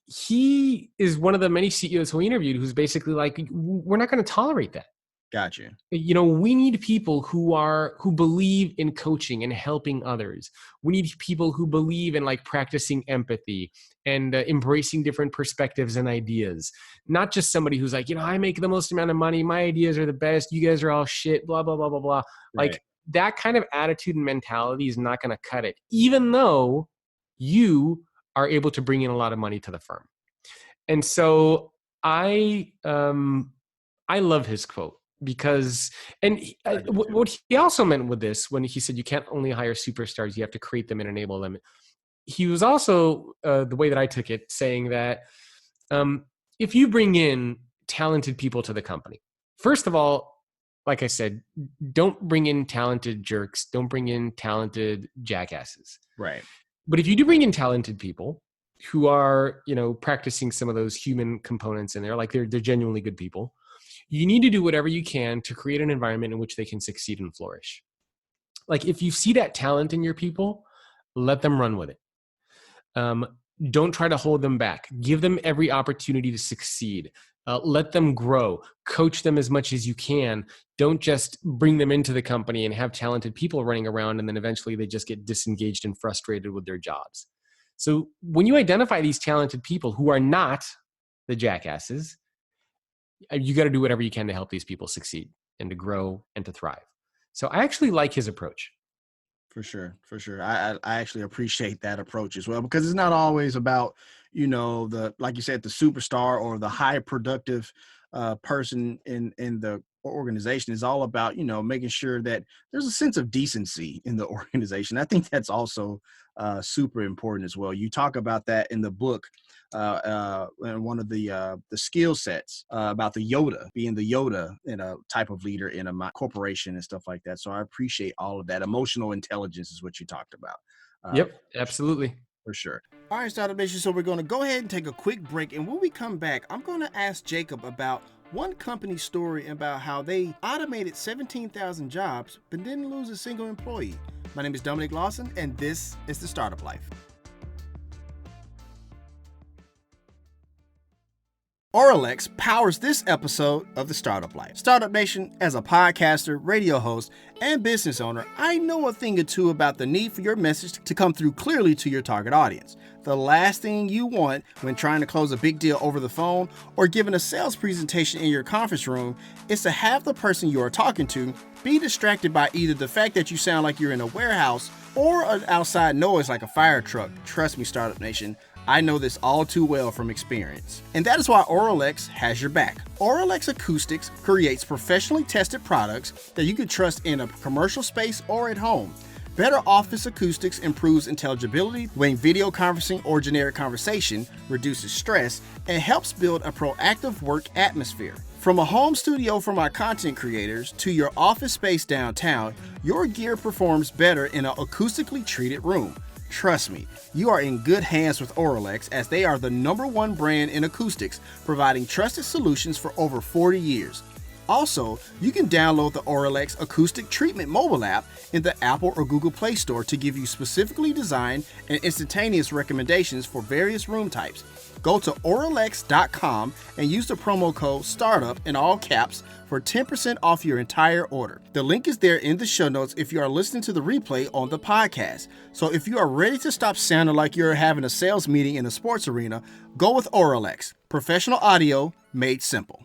he is one of the many CEOs who we interviewed who's basically like, we're not going to tolerate that. Gotcha. We need people who believe in coaching and helping others. We need people who believe in like practicing empathy and embracing different perspectives and ideas. Not just somebody who's like, I make the most amount of money. My ideas are the best. You guys are all shit, blah, blah, blah, blah, blah. Right. Like that kind of attitude and mentality is not going to cut it, even though you are able to bring in a lot of money to the firm. And so I love his quote. Because, what he also meant with this, when he said you can't only hire superstars, you have to create them and enable them. He was also, the way that I took it, saying that if you bring in talented people to the company. First of all, like I said, don't bring in talented jerks. Don't bring in talented jackasses. Right. But if you do bring in talented people who are, practicing some of those human components in there, like they're genuinely good people, you need to do whatever you can to create an environment in which they can succeed and flourish. Like if you see that talent in your people, let them run with it. Don't try to hold them back. Give them every opportunity to succeed. Let them grow. Coach them as much as you can. Don't just bring them into the company and have talented people running around and then eventually they just get disengaged and frustrated with their jobs. So when you identify these talented people who are not the jackasses, you got to do whatever you can to help these people succeed and to grow and to thrive. So I actually like his approach. For sure. I actually appreciate that approach as well, because it's not always about, like you said, the superstar or the high productive person in the organization. Is all about, making sure that there's a sense of decency in the organization. I think that's also super important as well. You talk about that in the book, and one of the skill sets about the Yoda, being the Yoda in a type of leader in a corporation and stuff like that. So I appreciate all of that. Emotional intelligence is what you talked about. Yep, absolutely. For sure. All right, Startup Nation. So we're going to go ahead and take a quick break. And when we come back, I'm going to ask Jacob about one company story about how they automated 17,000 jobs, but didn't lose a single employee. My name is Dominic Lawson, and this is The Startup Life. Oralex powers this episode of The Startup Life. Startup Nation, as a podcaster, radio host, and business owner, I know a thing or two about the need for your message to come through clearly to your target audience. The last thing you want when trying to close a big deal over the phone or giving a sales presentation in your conference room is to have the person you are talking to be distracted by either the fact that you sound like you're in a warehouse or an outside noise like a fire truck. Trust me, Startup Nation, I know this all too well from experience. And that is why Oralex has your back. Oralex Acoustics creates professionally tested products that you can trust in a commercial space or at home. Better office acoustics improves intelligibility when video conferencing or generic conversation, reduces stress, and helps build a proactive work atmosphere. From a home studio for my content creators to your office space downtown, your gear performs better in an acoustically treated room. Trust me, you are in good hands with Oralex, as they are the #1 brand in acoustics, providing trusted solutions for over 40 years. Also, you can download the Oralex Acoustic Treatment mobile app in the Apple or Google Play Store to give you specifically designed and instantaneous recommendations for various room types. Go to Oralex.com and use the promo code STARTUP in all caps for 10% off your entire order. The link is there in the show notes if you are listening to the replay on the podcast. So if you are ready to stop sounding like you're having a sales meeting in a sports arena, go with Oralex. Professional audio made simple.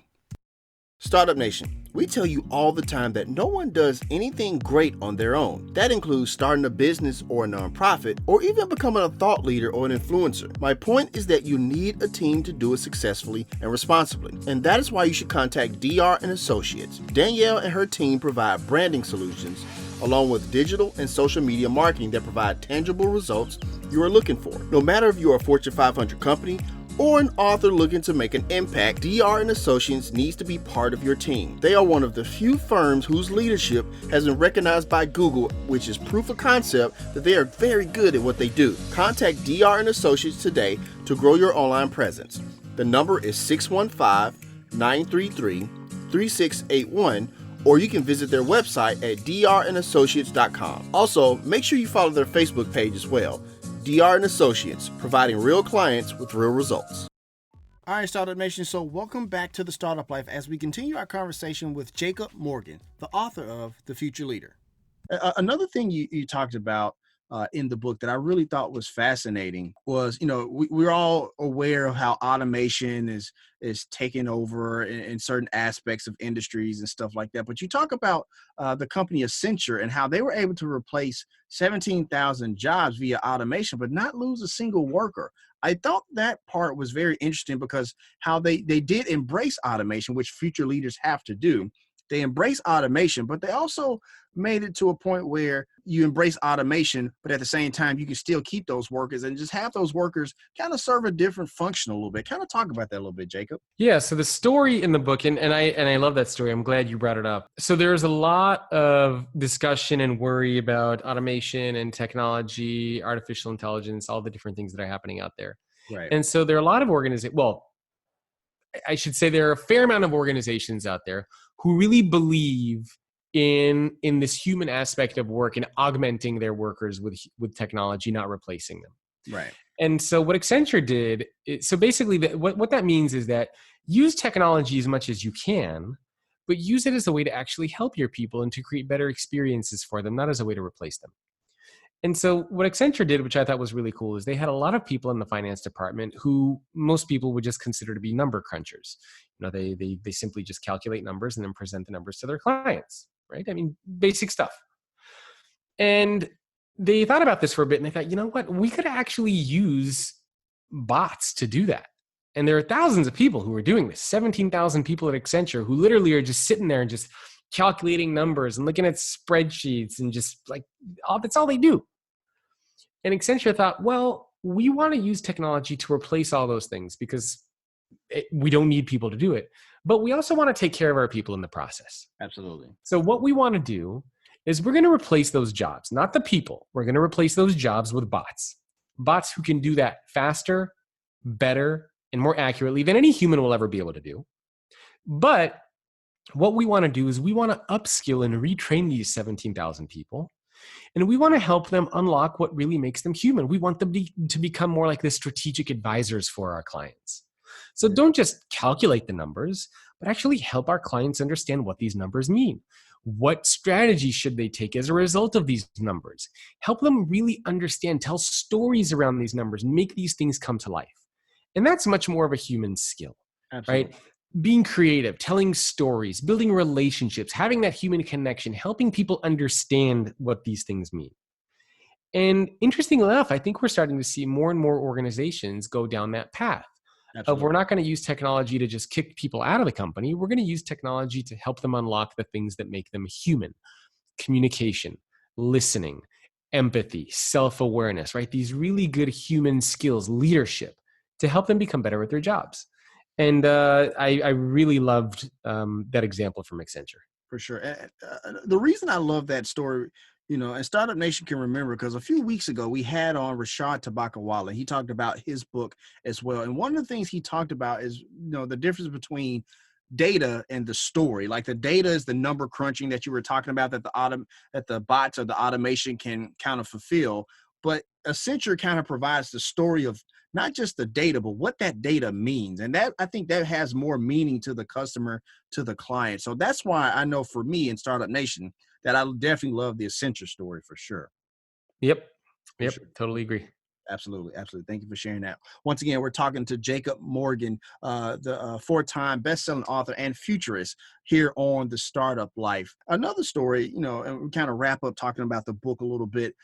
Startup Nation, we tell you all the time that no one does anything great on their own. That includes starting a business or a nonprofit, or even becoming a thought leader or an influencer. My point is that you need a team to do it successfully and responsibly. And that is why you should contact DR & Associates. Danielle and her team provide branding solutions, along with digital and social media marketing that provide tangible results you are looking for. No matter if you are a Fortune 500 company or an author looking to make an impact, DR & Associates needs to be part of your team. They are one of the few firms whose leadership has been recognized by Google, which is proof of concept that they are very good at what they do. Contact DR & Associates today to grow your online presence. The number is 615-933-3681, or you can visit their website at drandassociates.com. Also, make sure you follow their Facebook page as well. DR & Associates, providing real clients with real results. All right, Startup Nation, so welcome back to The Startup Life as we continue our conversation with Jacob Morgan, the author of The Future Leader. Another thing you talked about in the book that I really thought was fascinating was, we're all aware of how automation is taking over in certain aspects of industries and stuff like that. But you talk about the company Accenture and how they were able to replace 17,000 jobs via automation, but not lose a single worker. I thought that part was very interesting because how they did embrace automation, which future leaders have to do. they embrace automation, but they also made it to a point where you embrace automation, but at the same time, you can still keep those workers and just have those workers kind of serve a different function a little bit. Kind of talk about that a little bit, Jacob. Yeah. So the story in the book, and I love that story. I'm glad you brought it up. So there's a lot of discussion and worry about automation and technology, artificial intelligence, all the different things that are happening out there. Right. And so there are a lot of organizations, well, I should say there are a fair amount of organizations out there who really believe in this human aspect of work and augmenting their workers with technology, not replacing them. Right. And so what Accenture did, so basically what that means is that use technology as much as you can, but use it as a way to actually help your people and to create better experiences for them, not as a way to replace them. And so what Accenture did, which I thought was really cool, is they had a lot of people in the finance department who most people would just consider to be number crunchers. They simply just calculate numbers and then present the numbers to their clients, right? I mean, basic stuff. And they thought about this for a bit and they thought, you know what, we could actually use bots to do that. And there are thousands of people who are doing this, 17,000 people at Accenture who literally are just sitting there and just calculating numbers and looking at spreadsheets and just like, that's all they do. And Accenture thought, well, we want to use technology to replace all those things because we don't need people to do it. But we also want to take care of our people in the process. Absolutely. So what we want to do is we're going to replace those jobs, not the people. We're going to replace those jobs with bots. Bots who can do that faster, better, and more accurately than any human will ever be able to do. But what we want to do is we want to upskill and retrain these 17,000 people. And we want to help them unlock what really makes them human. We want them to become more like the strategic advisors for our clients. So don't just calculate the numbers, but actually help our clients understand what these numbers mean. What strategy should they take as a result of these numbers? Help them really understand, tell stories around these numbers, make these things come to life. And that's much more of a human skill, Absolutely. right? Being creative, telling stories, building relationships, having that human connection, helping people understand what these things mean. And interestingly enough, I think we're starting to see more and more organizations go down that path. Of we're not going to use technology to just kick people out of the company. We're going to use technology to help them unlock the things that make them human. Communication, listening, empathy, self-awareness, right? These really good human skills, leadership, to help them become better at their jobs. And I really loved that example from Accenture. For sure. The reason I love that story, and Startup Nation can remember, because a few weeks ago we had on Rashad Tabakawala. He talked about his book as well. And one of the things he talked about is, the difference between data and the story. Like the data is the number crunching that you were talking about that the bots or the automation can kind of fulfill. But Accenture kind of provides the story of not just the data, but what that data means. And that, I think that has more meaning to the customer, to the client. So that's why I know for me in Startup Nation that I definitely love the Accenture story for sure. Yep. For sure. Totally agree. Absolutely. Thank you for sharing that. Once again, we're talking to Jacob Morgan, the four-time best-selling author and futurist here on The Startup Life. Another story, and we kind of wrap up talking about the book a little bit,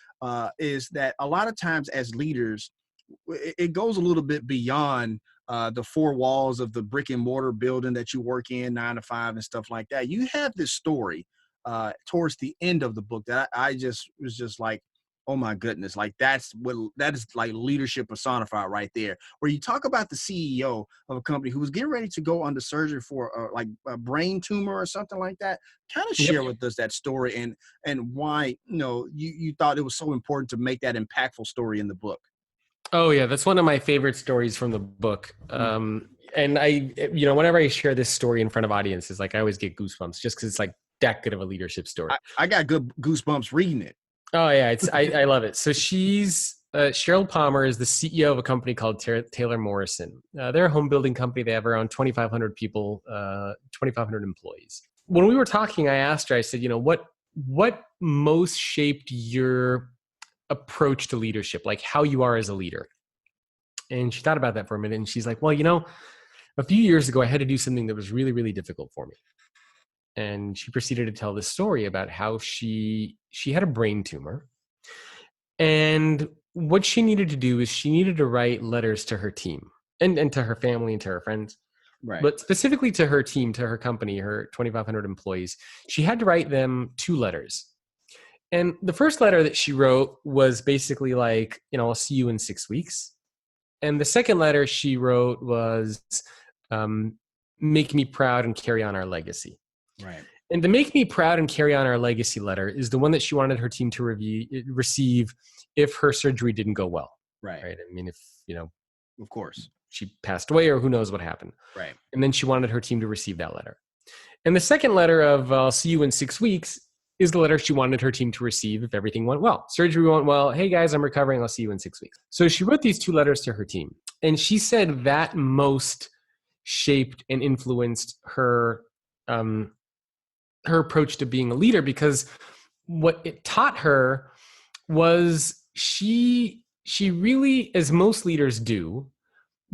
is that a lot of times as leaders, it goes a little bit beyond the four walls of the brick and mortar building that you work in 9 to 5 and stuff like that. You have this story towards the end of the book that I just was just like, oh my goodness, like that is like leadership personified right there, where you talk about the CEO of a company who was getting ready to go under surgery for like a brain tumor or something like that. Kind of share with us that story and why, you thought it was so important to make that impactful story in the book. Oh yeah, that's one of my favorite stories from the book. And I, whenever I share this story in front of audiences, like I always get goosebumps just because it's like that good of a leadership story. I got good goosebumps reading it. Oh yeah, I love it. So she's Cheryl Palmer is the CEO of a company called Taylor Morrison. They're a home building company. They have around 2,500 people, 2,500 employees. When we were talking, I asked her, I said, what most shaped your approach to leadership, like how you are as a leader? And she thought about that for a minute and she's like, well, a few years ago, I had to do something that was really, really difficult for me. And she proceeded to tell this story about how she had a brain tumor. And what she needed to do is she needed to write letters to her team and to her family and to her friends Right. But specifically to her team, to her company, her 2,500 employees, she had to write them 2 letters. And the first letter that she wrote was basically like, I'll see you in 6 weeks. And the second letter she wrote was, make me proud and carry on our legacy. Right. And the make me proud and carry on our legacy letter is the one that she wanted her team to receive if her surgery didn't go well. Right. Right. I mean, if, Of course. she passed away or who knows what happened. Right. And then she wanted her team to receive that letter. And the second letter of I'll see you in 6 weeks is the letter she wanted her team to receive if everything went well. Surgery went well. Hey guys, I'm recovering. I'll see you in 6 weeks. So she wrote these 2 letters to her team. And she said that most shaped and influenced her approach to being a leader, because what it taught her was she really, as most leaders do,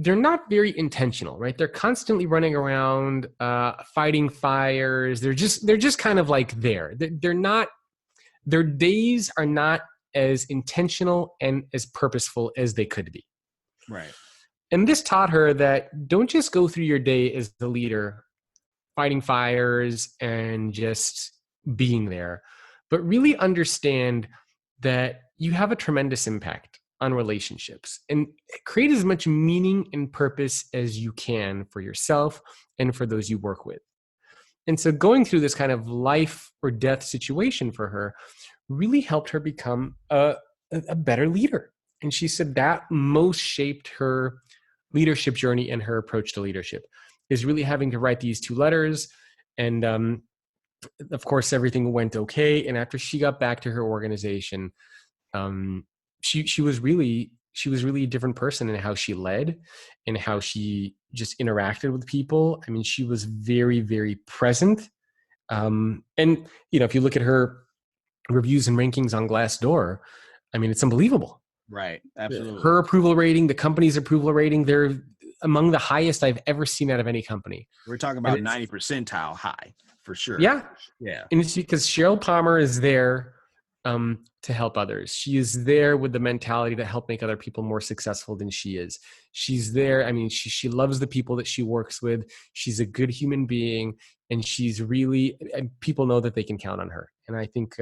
they're not very intentional, right? They're constantly running around, fighting fires. They're just kind of like there. They're not, their days are not as intentional and as purposeful as they could be. Right. And this taught her that don't just go through your day as the leader, fighting fires and just being there, but really understand that you have a tremendous impact on relationships and create as much meaning and purpose as you can for yourself and for those you work with. And so going through this kind of life or death situation for her really helped her become a better leader. And she said that most shaped her leadership journey and her approach to leadership is really having to write these 2 letters. And of course, everything went okay. And after she got back to her organization, she was really a different person in how she led and how she just interacted with people. I mean, she was very, very present. And, if you look at her reviews and rankings on Glassdoor, I mean, it's unbelievable. Right. Absolutely. Her approval rating, the company's approval rating, they're among the highest I've ever seen out of any company. We're talking about 90 percentile high for sure. Yeah. Yeah. And it's because Cheryl Palmer is there to help others. She is there with the mentality to help make other people more successful than she is. She's there. I mean, she loves the people that she works with. She's a good human being, and and people know that they can count on her. And I think,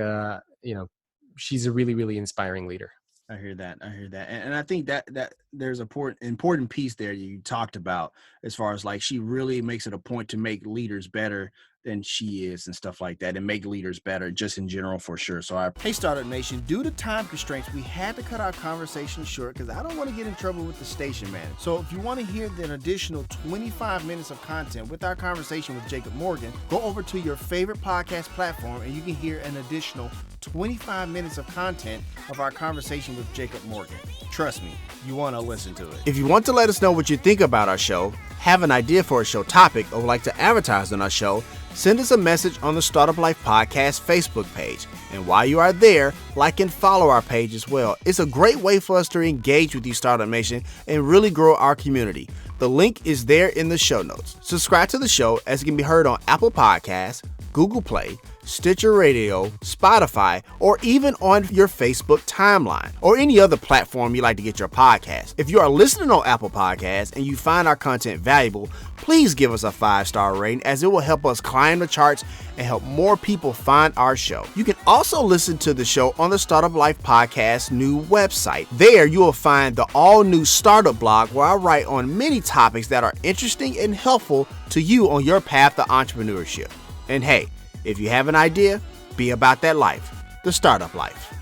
she's a really, really inspiring leader. I hear that. And I think that there's an important piece there you talked about as far as like she really makes it a point to make leaders better than she is and stuff like that, and make leaders better just in general for sure. So Hey Startup Nation, due to time constraints, we had to cut our conversation short because I don't want to get in trouble with the station man. So if you want to hear an additional 25 minutes of content with our conversation with Jacob Morgan, go over to your favorite podcast platform and you can hear an additional 25 minutes of content of our conversation with Jacob Morgan. Trust me, you want to listen to it. If you want to let us know what you think about our show, have an idea for a show topic, or would like to advertise on our show, send us a message on the Startup Life Podcast Facebook page. And while you are there, like and follow our page as well. It's a great way for us to engage with you, Startup Nation, and really grow our community. The link is there in the show notes. Subscribe to the show as it can be heard on Apple Podcasts, Google Play, Stitcher Radio, Spotify, or even on your Facebook timeline or any other platform you like to get your podcast. If you are listening on Apple Podcasts and you find our content valuable, please give us a 5-star rating, as it will help us climb the charts and help more people find our show. You can also listen to the show on the Startup Life Podcast new website. There you will find the all-new startup blog where I write on many topics that are interesting and helpful to you on your path to entrepreneurship. And hey, if you have an idea, be about that life, the startup life.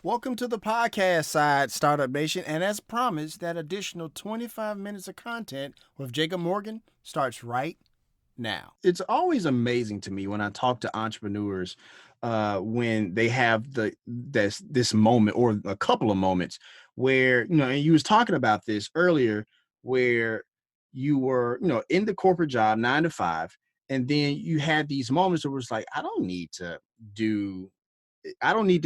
Welcome to the podcast side, Startup Nation, and as promised, that additional 25 minutes of content with Jacob Morgan starts right now. It's always amazing to me when I talk to entrepreneurs when they have this moment or a couple of moments where, and you was talking about this earlier, where you were, in the corporate job, 9 to 5, and then you had these moments where it was like, I don't need to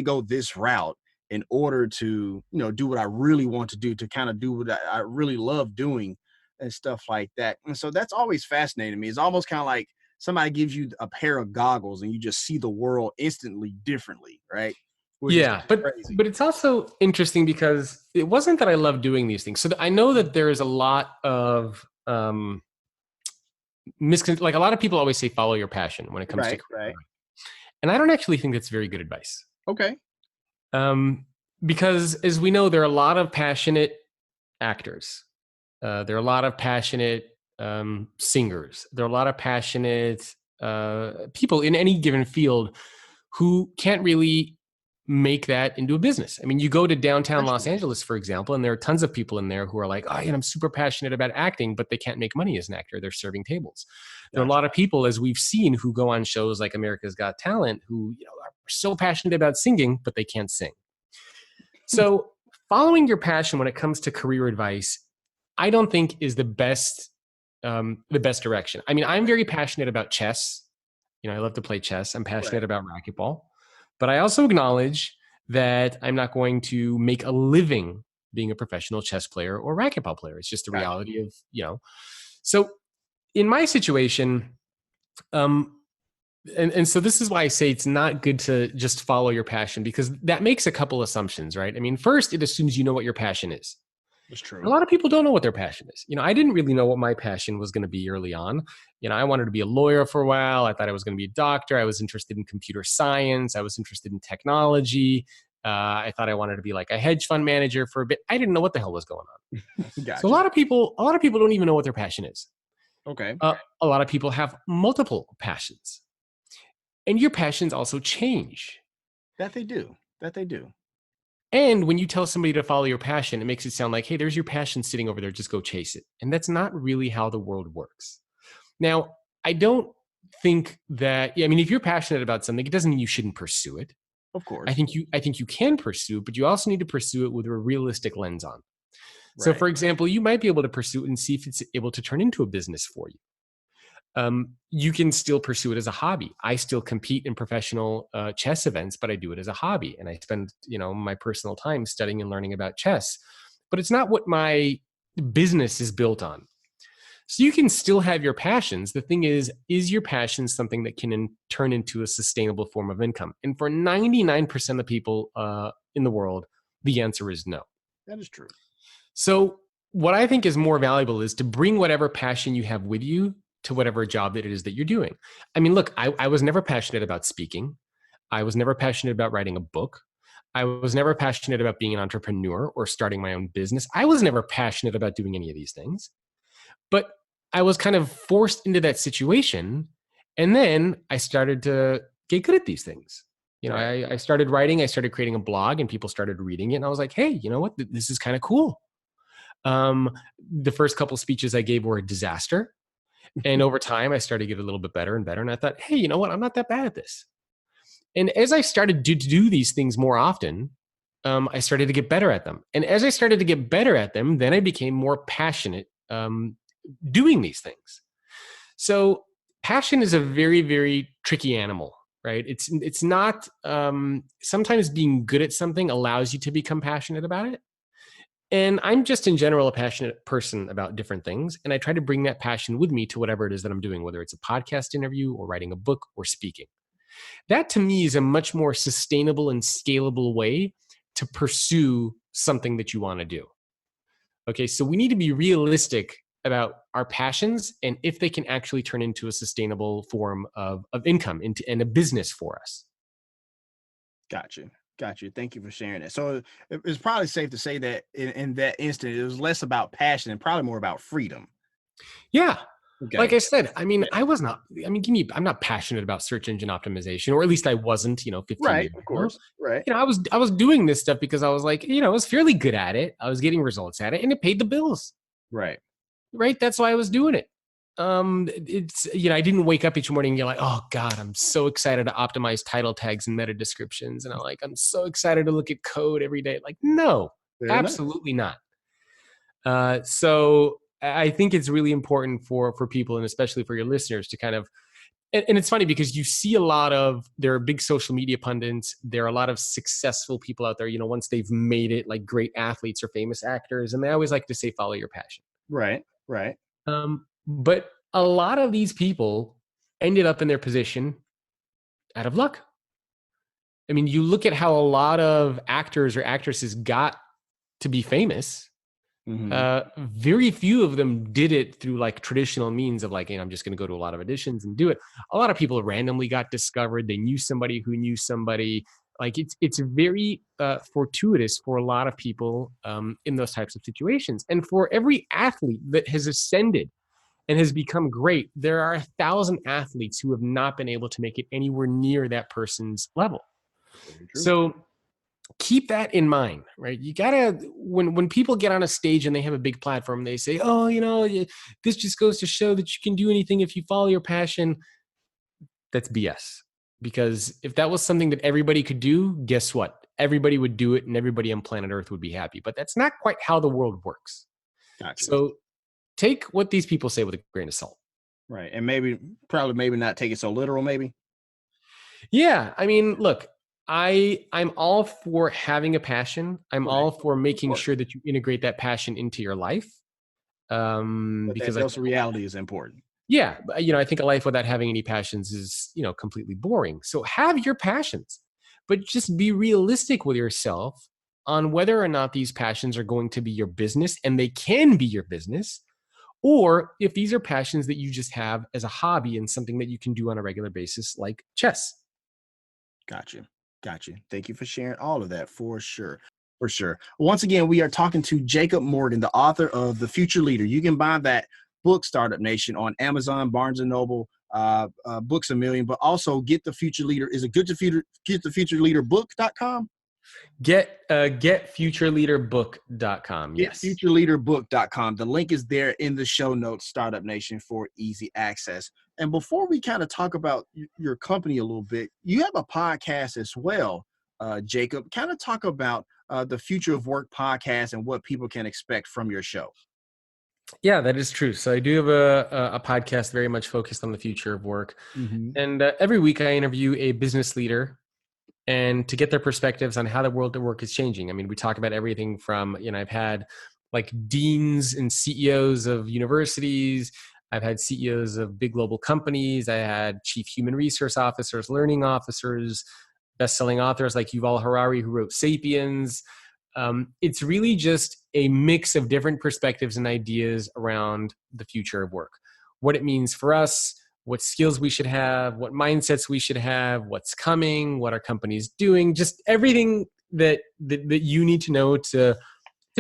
go this route in order to, do what I really want to do, to kind of do what I really love doing and stuff like that. And so that's always fascinating to me. It's almost kind of like somebody gives you a pair of goggles and you just see the world instantly differently, right? Which Yeah, but it's also interesting because it wasn't that I love doing these things. So I know that there is a lot of like a lot of people always say follow your passion when it comes to career. Right. And I don't actually think that's very good advice. Okay. Because as we know, there are a lot of passionate actors. There are a lot of passionate singers. There are a lot of passionate people in any given field who can't really make that into a business. I mean, you go to downtown Los Angeles, for example, and there are tons of people in there who are like, oh, I'm super passionate about acting, but they can't make money as an actor. They're serving tables. There are a lot of people, as we've seen, who go on shows like America's Got Talent, who are so passionate about singing, but they can't sing. So following your passion when it comes to career advice, I don't think is the best direction. I mean, I'm very passionate about chess. I love to play chess. I'm passionate about racquetball. But I also acknowledge that I'm not going to make a living being a professional chess player or racquetball player. It's just the reality of, So in my situation, and so this is why I say it's not good to just follow your passion, because that makes a couple assumptions, right? I mean, first, it assumes you know what your passion is. That's true. A lot of people don't know what their passion is. I didn't really know what my passion was going to be early on. I wanted to be a lawyer for a while. I thought I was going to be a doctor. I was interested in computer science. I was interested in technology. I thought I wanted to be like a hedge fund manager for a bit. I didn't know what the hell was going on. Gotcha. So a lot of people don't even know what their passion is. Okay. A lot of people have multiple passions, and your passions also change. That they do. And when you tell somebody to follow your passion, it makes it sound like, hey, there's your passion sitting over there, just go chase it. And that's not really how the world works. Now, I don't think that, if you're passionate about something, it doesn't mean you shouldn't pursue it. Of course. I think you can pursue it, but you also need to pursue it with a realistic lens on. Right. So for example, you might be able to pursue it and see if it's able to turn into a business for you. You can still pursue it as a hobby. I still compete in professional chess events, but I do it as a hobby. And I spend, my personal time studying and learning about chess, but it's not what my business is built on. So you can still have your passions. The thing is your passion something that can turn into a sustainable form of income? And for 99% of people in the world, the answer is no. That is true. So what I think is more valuable is to bring whatever passion you have with you to whatever job that it is that you're doing. I mean, look, I was never passionate about speaking. I was never passionate about writing a book. I was never passionate about being an entrepreneur or starting my own business. I was never passionate about doing any of these things. But I was kind of forced into that situation. And then I started to get good at these things. I started writing, I started creating a blog, and people started reading it. And I was like, hey, you know what? This is kind of cool. The first couple of speeches I gave were a disaster. And over time, I started to get a little bit better and better. And I thought, hey, you know what? I'm not that bad at this. And as I started to do these things more often, I started to get better at them. And as I started to get better at them, then I became more passionate doing these things. So passion is a very, very tricky animal, right? It's not, sometimes being good at something allows you to become passionate about it. And I'm just in general a passionate person about different things. And I try to bring that passion with me to whatever it is that I'm doing, whether it's a podcast interview or writing a book or speaking. That to me is a much more sustainable and scalable way to pursue something that you want to do. Okay, so we need to be realistic about our passions and if they can actually turn into a sustainable form of income and a business for us. Gotcha. Thank you for sharing that. So it's probably safe to say that in that instant, it was less about passion and probably more about freedom. Yeah. Okay. Like I said, I'm not passionate about search engine optimization, or at least I wasn't, 15 years ago. Of course. Right. I was doing this stuff because I was like, I was fairly good at it. I was getting results at it and it paid the bills. Right. That's why I was doing it. It's, I didn't wake up each morning and you're like, oh God, I'm so excited to optimize title tags and meta descriptions. And I'm so excited to look at code every day. Like, no, Fair enough. absolutely not. So I think it's really important for people, and especially for your listeners, to kind of, and it's funny because you see there are big social media pundits. There are a lot of successful people out there, once they've made it, like great athletes or famous actors. And they always like to say, follow your passion. Right. Right. But a lot of these people ended up in their position out of luck. I mean, you look at how a lot of actors or actresses got to be famous. Mm-hmm. Very few of them did it through like traditional means of like, I'm just going to go to a lot of auditions and do it. A lot of people randomly got discovered. They knew somebody who knew somebody. Like it's very fortuitous for a lot of people in those types of situations. And for every athlete that has ascended and has become great, there are 1,000 athletes who have not been able to make it anywhere near that person's level. So keep that in mind, right? You gotta, when people get on a stage and they have a big platform, they say, oh, this just goes to show that you can do anything if you follow your passion. That's BS. Because if that was something that everybody could do, guess what? Everybody would do it and everybody on planet Earth would be happy. But that's not quite how the world works. Gotcha. So take what these people say with a grain of salt. Right. And probably not take it so literal, maybe. Yeah. I mean, look, I'm all for having a passion. I'm all for making sure that you integrate that passion into your life. Because also reality is important. Yeah. I think a life without having any passions is, completely boring. So have your passions, but just be realistic with yourself on whether or not these passions are going to be your business, and they can be your business, or if these are passions that you just have as a hobby and something that you can do on a regular basis, like chess. Gotcha. Thank you for sharing all of that, for sure. Once again, we are talking to Jacob Morgan, the author of The Future Leader. You can buy that book, Startup Nation, on Amazon, Barnes & Noble, Books A Million, but also get The Future Leader. Is it good to get thefutureleaderbook.com? Get futureleaderbook.com. Yes. Futureleaderbook.com. The link is there in the show notes, Startup Nation, for easy access. And before we kind of talk about your company a little bit, you have a podcast as well, Jacob. Kind of talk about the Future of Work podcast and what people can expect from your show. Yeah, that is true. So I do have a podcast very much focused on the future of work. Mm-hmm. And every week I interview a business leader and to get their perspectives on how the world of work is changing. I mean, we talk about everything from, I've had like deans and CEOs of universities. I've had CEOs of big global companies. I had chief human resource officers, learning officers, best-selling authors like Yuval Harari, who wrote Sapiens. It's really just a mix of different perspectives and ideas around the future of work, what it means for us, what skills we should have, what mindsets we should have, what's coming, what our company's doing, just everything that you need to know to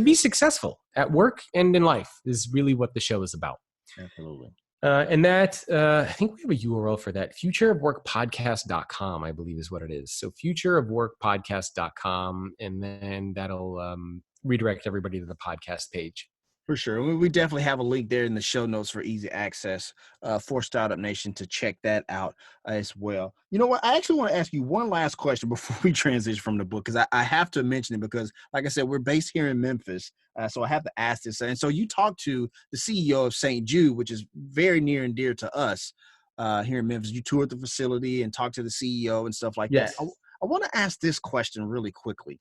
be successful at work and in life is really what the show is about. Absolutely. And that, I think we have a URL for that, futureofworkpodcast.com, I believe is what it is. So futureofworkpodcast.com, and then that'll redirect everybody to the podcast page. For sure. We definitely have a link there in the show notes for easy access for Startup Nation to check that out as well. You know what? I actually want to ask you one last question before we transition from the book, because I have to mention it because, like I said, we're based here in Memphis. So I have to ask this. And so you talked to the CEO of St. Jude, which is very near and dear to us here in Memphis. You toured the facility and talked to the CEO and stuff like that. I want to ask this question really quickly.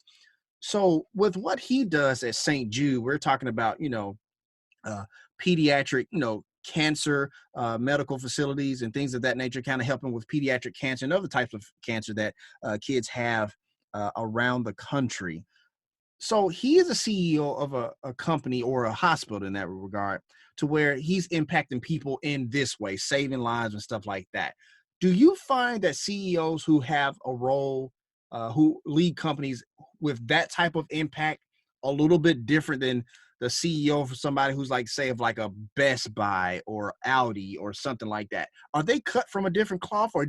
So with what he does at St. Jude, we're talking about, pediatric, cancer, medical facilities and things of that nature, kind of helping with pediatric cancer and other types of cancer that kids have around the country. So he is a CEO of a company or a hospital in that regard, to where he's impacting people in this way, saving lives and stuff like that. Do you find that CEOs who have a role, who lead companies with that type of impact, a little bit different than the CEO for somebody who's like, say, of like a Best Buy or Audi or something like that? Are they cut from a different cloth, or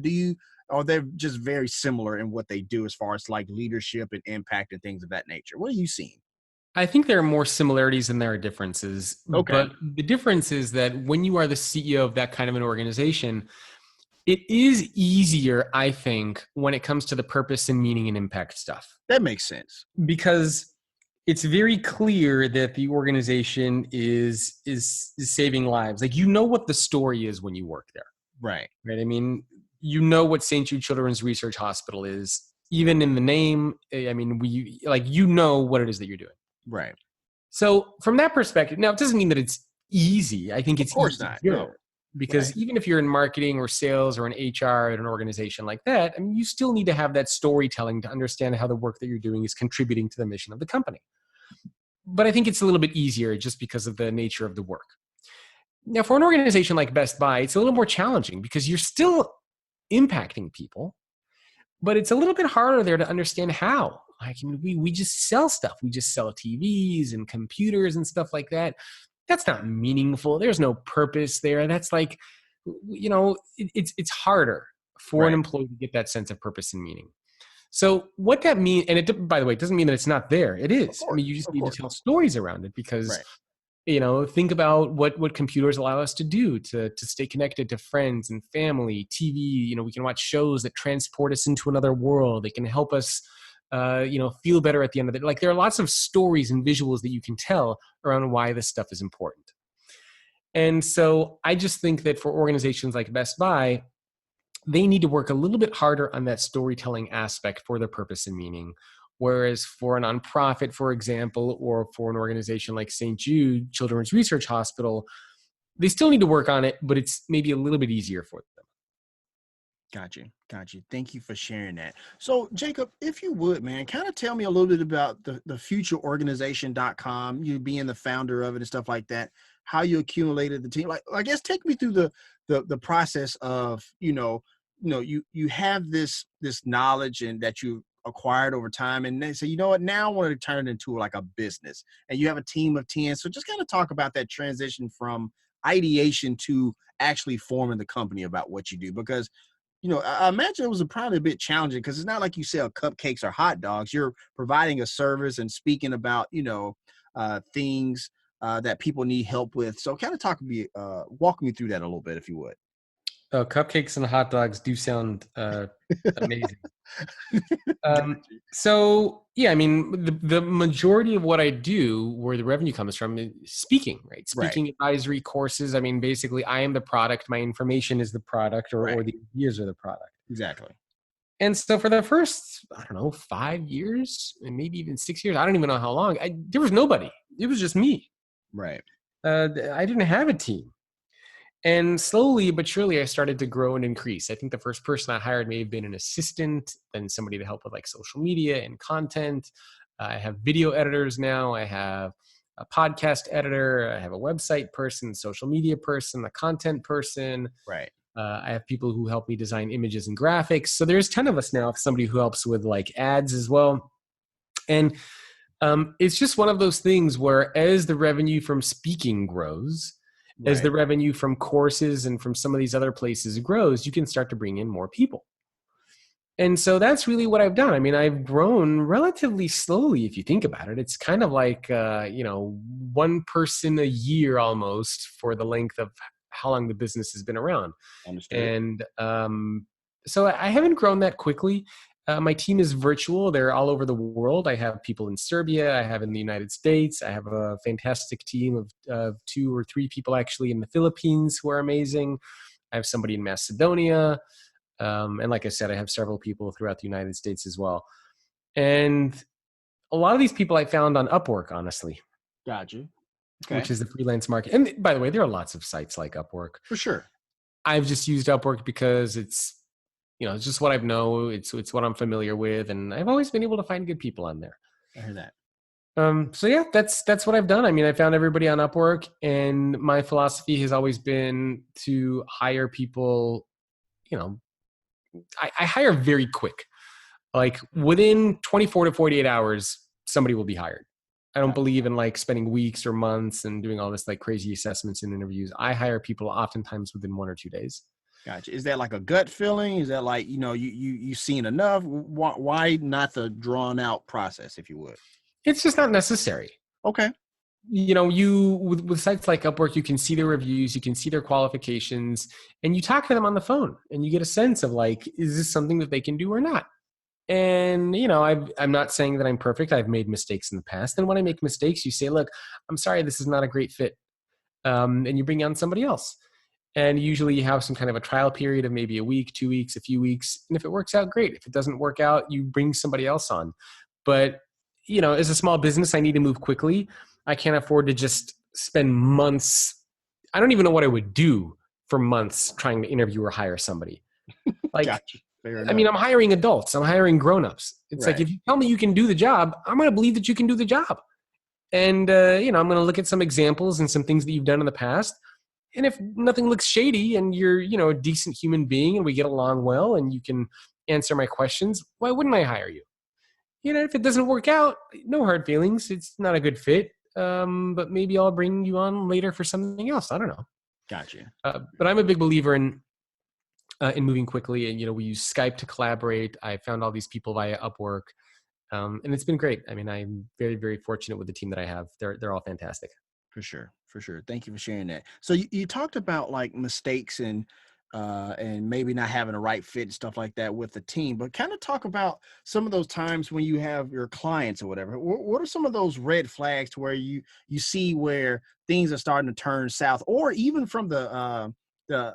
are they just very similar in what they do as far as like leadership and impact and things of that nature? What are you seeing? I think there are more similarities than there are differences. Okay. But the difference is that when you are the CEO of that kind of an organization, it is easier, I think, when it comes to the purpose and meaning and impact stuff. That makes sense. Because it's very clear that the organization is saving lives. Like, you know what the story is when you work there. Right. I mean, you know what St. Jude Children's Research Hospital is. Even in the name, I mean, you know what it is that you're doing. Right. So from that perspective, now it doesn't mean that it's easy. I think it's Of course easy not. to do. No. Because Right. even if you're in marketing or sales or in HR at an organization like that, I mean, you still need to have that storytelling to understand how the work that you're doing is contributing to the mission of the company. But I think it's a little bit easier just because of the nature of the work. Now, for an organization like Best Buy, it's a little more challenging because you're still impacting people, but it's a little bit harder there to understand how. Like, I mean, we just sell stuff. We just sell TVs and computers and stuff like that. That's not meaningful. There's no purpose there. That's like, it's harder for an employee to get that sense of purpose and meaning. So what that means, and it, by the way, it doesn't mean that it's not there. It is. I mean, you just need to tell stories around it because, think about what computers allow us to do to stay connected to friends and family, TV. We can watch shows that transport us into another world. They can help us, feel better at the end of it. Like, there are lots of stories and visuals that you can tell around why this stuff is important. And so I just think that for organizations like Best Buy, they need to work a little bit harder on that storytelling aspect for their purpose and meaning. Whereas for a nonprofit, for example, or for an organization like St. Jude Children's Research Hospital, they still need to work on it, but it's maybe a little bit easier for them. Got you. Thank you for sharing that. So, Jacob, if you would, man, kind of tell me a little bit about the futureorganization.com, you being the founder of it and stuff like that, how you accumulated the team. Like, I guess take me through the process of, you have this knowledge and that you acquired over time, and they say, you know what, now I want to turn it into like a business, and you have a team of 10. So just kind of talk about that transition from ideation to actually forming the company about what you do, because I imagine it was probably a bit challenging because it's not like you sell cupcakes or hot dogs. You're providing a service and speaking about, things that people need help with. So kind of walk me through that a little bit, if you would. Cupcakes and hot dogs do sound amazing. So, yeah, I mean, the majority of what I do, where the revenue comes from, is speaking, right? Speaking advisory courses. I mean, basically, I am the product. My information is the product, or the ideas are the product. Exactly. And so for the first, 5 years, and maybe even 6 years, I don't even know how long, there was nobody. It was just me. Right. I didn't have a team. And slowly but surely, I started to grow and increase. I think the first person I hired may have been an assistant, then somebody to help with like social media and content. I have video editors now. I have a podcast editor. I have a website person, social media person, a content person. Right. I have people who help me design images and graphics. So there's 10 of us now. Somebody who helps with like ads as well. And it's just one of those things where as the revenue from speaking grows, as the revenue from courses and from some of these other places grows, you can start to bring in more people. And so that's really what I've done. I mean, I've grown relatively slowly, if you think about it. It's kind of like, one person a year almost for the length of how long the business has been around. Understood. And so I haven't grown that quickly. My team is virtual. They're all over the world. I have people in Serbia. I have in the United States. I have a fantastic team of 2 or 3 people actually in the Philippines who are amazing. I have somebody in Macedonia. And like I said, I have several people throughout the United States as well. And a lot of these people I found on Upwork, honestly. Gotcha. Okay. Which is the freelance market. And by the way, there are lots of sites like Upwork. For sure. I've just used Upwork because it's just what I know. It's what I'm familiar with, and I've always been able to find good people on there. I hear that. So yeah, that's what I've done. I mean, I found everybody on Upwork, and my philosophy has always been to hire people. I hire very quick. Like within 24 to 48 hours, somebody will be hired. I don't believe in like spending weeks or months and doing all this like crazy assessments and interviews. I hire people oftentimes within 1 or 2 days. Gotcha. Is that like a gut feeling? Is that like, you've seen enough? Why not the drawn out process, if you would? It's just not necessary. Okay. You with sites like Upwork, you can see their reviews, you can see their qualifications, and you talk to them on the phone, and you get a sense of like, is this something that they can do or not? And I'm not saying that I'm perfect. I've made mistakes in the past. And when I make mistakes, you say, "Look, I'm sorry, this is not a great fit," and you bring on somebody else. And usually, you have some kind of a trial period of maybe a week, 2 weeks, a few weeks. And if it works out, great. If it doesn't work out, you bring somebody else on. But as a small business, I need to move quickly. I can't afford to just spend months. I don't even know what I would do for months trying to interview or hire somebody. Like, Gotcha. Fair I mean, enough. I'm hiring adults. I'm hiring grownups. It's like, Right. if you tell me you can do the job, I'm going to believe that you can do the job. And, I'm going to look at some examples and some things that you've done in the past. And if nothing looks shady and you're, a decent human being and we get along well and you can answer my questions, why wouldn't I hire you? If it doesn't work out, no hard feelings. It's not a good fit. But maybe I'll bring you on later for something else. I don't know. Gotcha. But I'm a big believer in moving quickly. And, we use Skype to collaborate. I found all these people via Upwork. And it's been great. I mean, I'm very, very fortunate with the team that I have. They're all fantastic. For sure. For sure. Thank you for sharing that. So you talked about like mistakes and maybe not having a right fit and stuff like that with the team, but kind of talk about some of those times when you have your clients or whatever. What are some of those red flags to where you see where things are starting to turn south, or even from the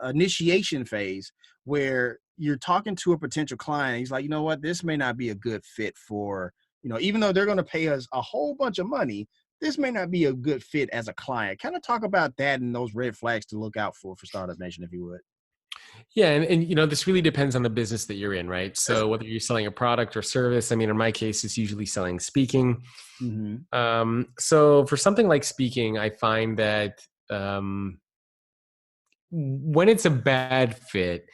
initiation phase where you're talking to a potential client, he's like, you know what, this may not be a good fit for, even though they're going to pay us a whole bunch of money, this may not be a good fit as a client. Kind of talk about that and those red flags to look out for Startup Nation, if you would. Yeah. And this really depends on the business that you're in, right? So whether you're selling a product or service, I mean, in my case, it's usually selling speaking. Mm-hmm. So for something like speaking, I find that when it's a bad fit,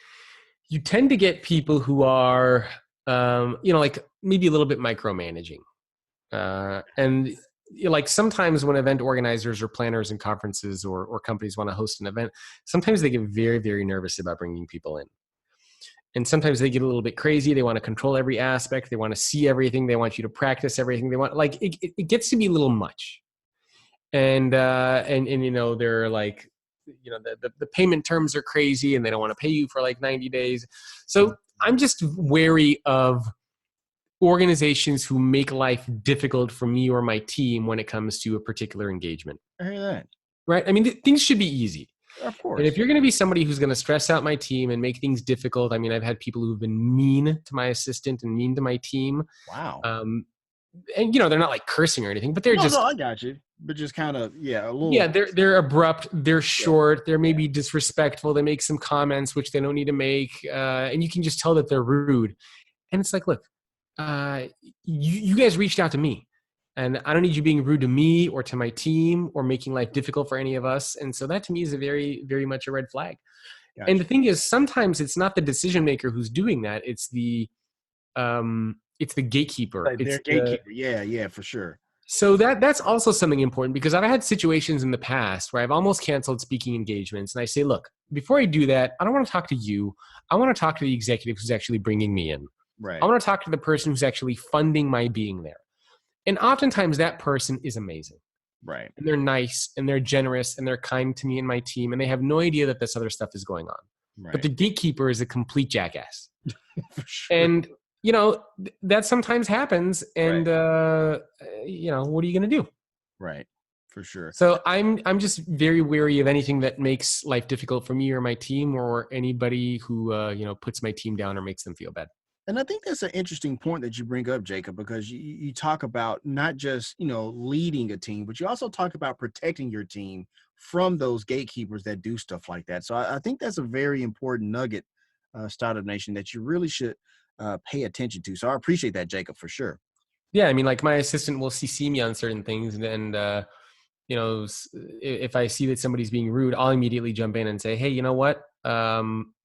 you tend to get people who are, like maybe a little bit micromanaging. And like sometimes when event organizers or planners and conferences or companies want to host an event, sometimes they get very, very nervous about bringing people in. And sometimes they get a little bit crazy. They want to control every aspect. They want to see everything. They want you to practice everything. They want, like, it gets to be a little much. And they're like, the payment terms are crazy and they don't want to pay you for like 90 days. So I'm just wary of organizations who make life difficult for me or my team when it comes to a particular engagement. I hear that. Right? I mean, things should be easy. Of course. And if you're going to be somebody who's going to stress out my team and make things difficult, I mean, I've had people who've been mean to my assistant and mean to my team. Wow. And they're not like cursing or anything, but they're No, I got you. But just kind of, a little. Yeah, they're abrupt, they're short, they're maybe disrespectful, they make some comments which they don't need to make, and you can just tell that they're rude. And it's like, look, you guys reached out to me, and I don't need you being rude to me or to my team or making life difficult for any of us. And so that to me is a very, very much a red flag. Gotcha. And the thing is, sometimes it's not the decision maker who's doing that. It's the gatekeeper. Like their gatekeeper. Yeah, for sure. So that's also something important, because I've had situations in the past where I've almost canceled speaking engagements. And I say, look, before I do that, I don't want to talk to you. I want to talk to the executive who's actually bringing me in. Right. I want to talk to the person who's actually funding my being there. And oftentimes that person is amazing. Right. And they're nice and they're generous and they're kind to me and my team. And they have no idea that this other stuff is going on. Right. But the gatekeeper is a complete jackass. For sure. And, that sometimes happens. And, what are you going to do? Right. For sure. So I'm just very wary of anything that makes life difficult for me or my team, or anybody who, puts my team down or makes them feel bad. And I think that's an interesting point that you bring up, Jacob, because you talk about not just, leading a team, but you also talk about protecting your team from those gatekeepers that do stuff like that. So I think that's a very important nugget, Startup Nation, that you really should pay attention to. So I appreciate that, Jacob, for sure. Yeah. I mean, like my assistant will CC me on certain things, and if I see that somebody's being rude, I'll immediately jump in and say, hey, you know what?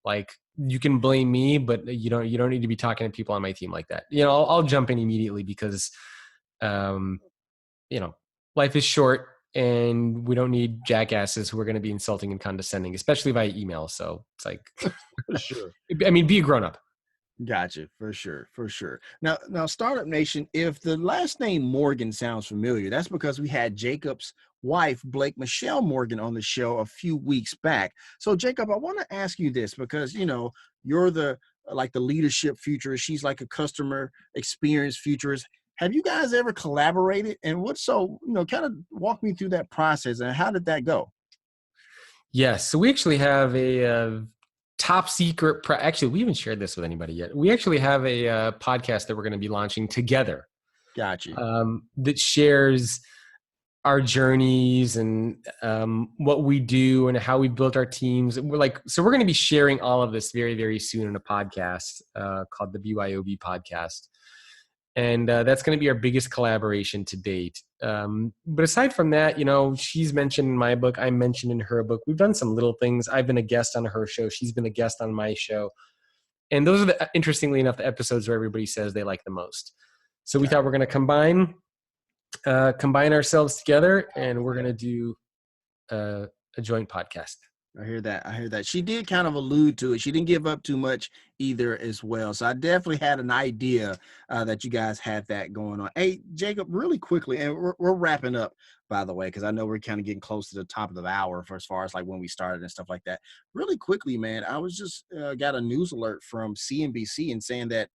Like, you can blame me, but you don't need to be talking to people on my team like that. I'll jump in immediately because, life is short and we don't need jackasses who are going to be insulting and condescending, especially via email. So it's like, sure. I mean, be a grown up. Gotcha, for sure, for sure. Now, Startup Nation, if the last name Morgan sounds familiar, that's because we had Jacob's wife, Blake Michelle Morgan, on the show a few weeks back. So, Jacob, I want to ask you this because you're the like the leadership futurist. She's like a customer experience futurist. Have you guys ever collaborated? And what? So, kind of walk me through that process and how did that go? Yes. So we actually have a top secret. Actually, we haven't shared this with anybody yet. We actually have a podcast that we're going to be launching together. Gotcha. That shares our journeys and what we do and how we built our teams. We're going to be sharing all of this very, very soon in a podcast called the BYOB podcast. And that's going to be our biggest collaboration to date. But aside from that, she's mentioned in my book, I mentioned in her book, we've done some little things. I've been a guest on her show. She's been a guest on my show. And those are interestingly enough, the episodes where everybody says they like the most. So we thought we're going to combine ourselves together, and we're going to do a joint podcast. I hear that. She did kind of allude to it. She didn't give up too much either as well. So I definitely had an idea that you guys had that going on. Hey, Jacob, really quickly, and we're wrapping up, by the way, because I know we're kind of getting close to the top of the hour for as far as like when we started and stuff like that. Really quickly, man, I was just got a news alert from CNBC and saying that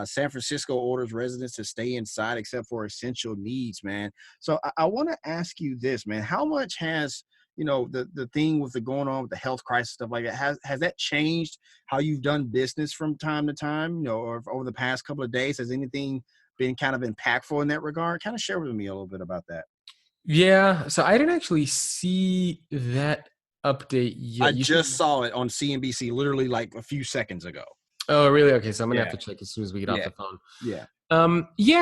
San Francisco orders residents to stay inside except for essential needs, man. So I want to ask you this, man. How much has the thing with the going on with the health crisis, stuff like that, has that changed how you've done business from time to time, or over the past couple of days? Has anything been kind of impactful in that regard? Kind of share with me a little bit about that. Yeah. So I didn't actually see that update yet. I just saw it on CNBC literally like a few seconds ago. Oh, really? Okay. So I'm going to have to check as soon as we get off the phone. Yeah. I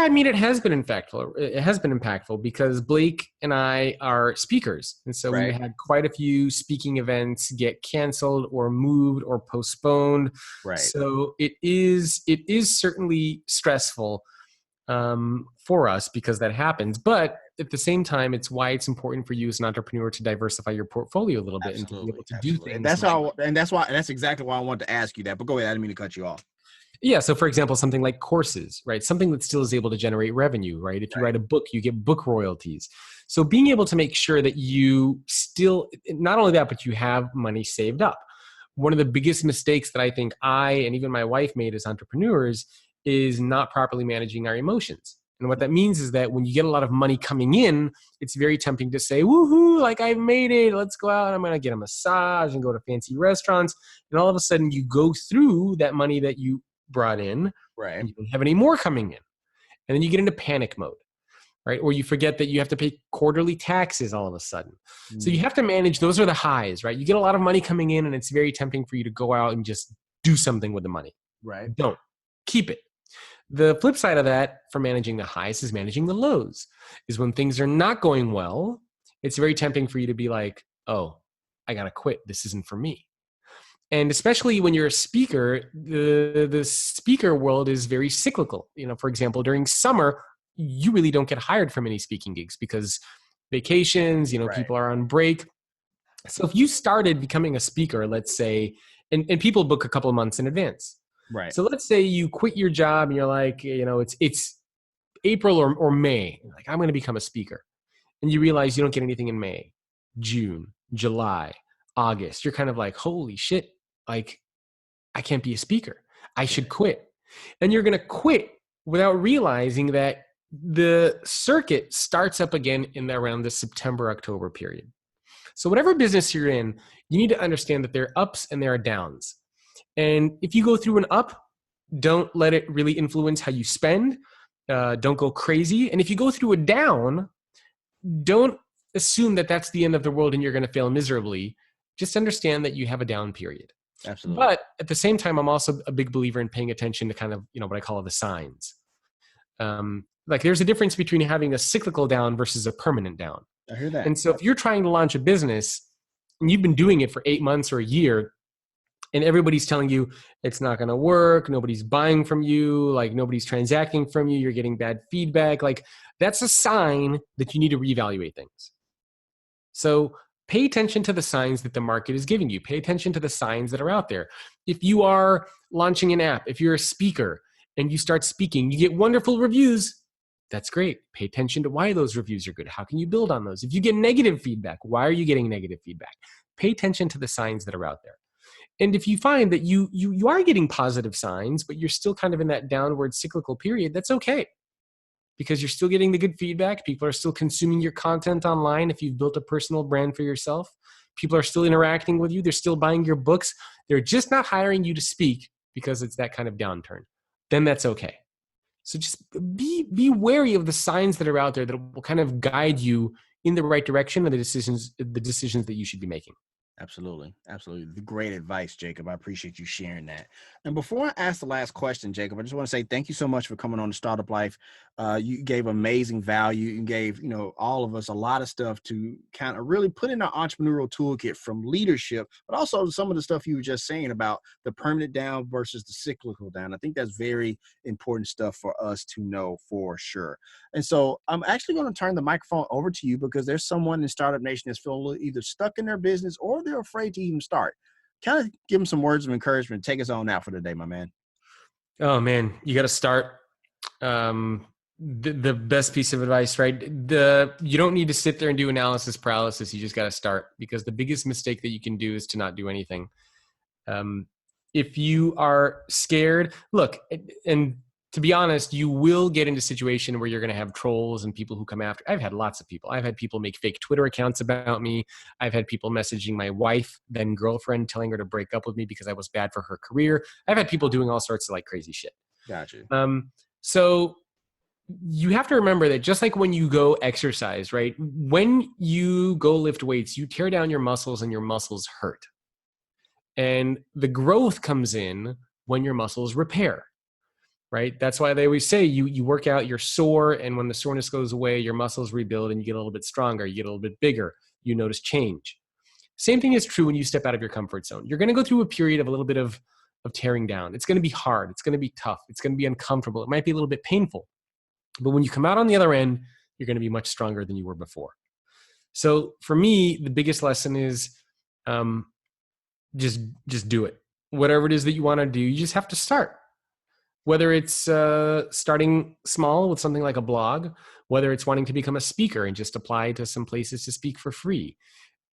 mean, it has been impactful because Blake and I are speakers. And so we had quite a few speaking events get canceled or moved or postponed. Right. So it is certainly stressful for us because that happens. But at the same time, it's why it's important for you as an entrepreneur to diversify your portfolio a little bit and to be able to do things. And that's exactly why I wanted to ask you that. But go ahead. I didn't mean to cut you off. Yeah. So for example, something like courses, right? Something that still is able to generate revenue, right? If you write a book, you get book royalties. So being able to make sure that you still, not only that, but you have money saved up. One of the biggest mistakes that I think I and even my wife made as entrepreneurs is not properly managing our emotions. And what that means is that when you get a lot of money coming in, it's very tempting to say, woohoo, like I've made it. Let's go out. I'm going to get a massage and go to fancy restaurants. And all of a sudden you go through that money that you brought in, right? And you don't have any more coming in. And then you get into panic mode, right? Or you forget that you have to pay quarterly taxes all of a sudden. So you have to manage, those are the highs, right? You get a lot of money coming in and it's very tempting for you to go out and just do something with the money. Right. Don't. Keep it. The flip side of that for managing the highs is managing the lows. Is when things are not going well, it's very tempting for you to be like, oh, I got to quit. This isn't for me. And especially when you're a speaker, the speaker world is very cyclical. For example, during summer, you really don't get hired for many speaking gigs because vacations, people are on break. So if you started becoming a speaker, let's say, and people book a couple of months in advance. Right. So let's say you quit your job and you're like, it's April or May. Like, I'm going to become a speaker. And you realize you don't get anything in May, June, July, August. You're kind of like, holy shit. Like, I can't be a speaker. I should quit. And you're going to quit without realizing that the circuit starts up again in around the September, October period. So whatever business you're in, you need to understand that there are ups and there are downs. And if you go through an up, don't let it really influence how you spend. Don't go crazy. And if you go through a down, don't assume that that's the end of the world and you're going to fail miserably. Just understand that you have a down period. Absolutely. But at the same time, I'm also a big believer in paying attention to kind of, what I call the signs. Like there's a difference between having a cyclical down versus a permanent down. I hear that. And so if you're trying to launch a business and you've been doing it for 8 months or a year, and everybody's telling you it's not going to work, nobody's buying from you, like nobody's transacting from you, you're getting bad feedback, like that's a sign that you need to reevaluate things. So pay attention to the signs that the market is giving you. Pay attention to the signs that are out there. If you are launching an app, if you're a speaker and you start speaking, you get wonderful reviews. That's great. Pay attention to why those reviews are good. How can you build on those? If you get negative feedback, why are you getting negative feedback? Pay attention to the signs that are out there. And if you find that you are getting positive signs, but you're still kind of in that downward cyclical period, that's okay. Because you're still getting the good feedback. People are still consuming your content online. If you've built a personal brand for yourself, people are still interacting with you. They're still buying your books. They're just not hiring you to speak because it's that kind of downturn. Then that's okay. So just be wary of the signs that are out there that will kind of guide you in the right direction and the decisions that you should be making. Absolutely. Absolutely. Great advice, Jacob. I appreciate you sharing that. And before I ask the last question, Jacob, I just want to say thank you so much for coming on the Startup Life. You gave amazing value. You gave, all of us a lot of stuff to kind of really put in our entrepreneurial toolkit, from leadership, but also some of the stuff you were just saying about the permanent down versus the cyclical down. I think that's very important stuff for us to know for sure. And so I'm actually going to turn the microphone over to you, because there's someone in Startup Nation that's feeling either stuck in their business or they're afraid to even start. Kind of give them some words of encouragement. Take us on out for the day, my man. Oh man, you got to start. The best piece of advice, right? You don't need to sit there and do analysis paralysis. You just got to start, because the biggest mistake that you can do is to not do anything. If you are scared, look, and to be honest, you will get into a situation where you're going to have trolls and people who come after. I've had lots of people. I've had people make fake Twitter accounts about me. I've had people messaging my wife, then girlfriend, telling her to break up with me because I was bad for her career. I've had people doing all sorts of like crazy shit. Gotcha. So you have to remember that just like when you go exercise, right? When you go lift weights, you tear down your muscles and your muscles hurt. And the growth comes in when your muscles repair. Right? That's why they always say you work out, you're sore, and when the soreness goes away, your muscles rebuild and you get a little bit stronger, you get a little bit bigger, you notice change. Same thing is true when you step out of your comfort zone. You're going to go through a period of a little bit of tearing down. It's going to be hard. It's going to be tough. It's going to be uncomfortable. It might be a little bit painful. But when you come out on the other end, you're going to be much stronger than you were before. So for me, the biggest lesson is just do it. Whatever it is that you want to do, you just have to start. Whether it's starting small with something like a blog, whether it's wanting to become a speaker and just apply to some places to speak for free,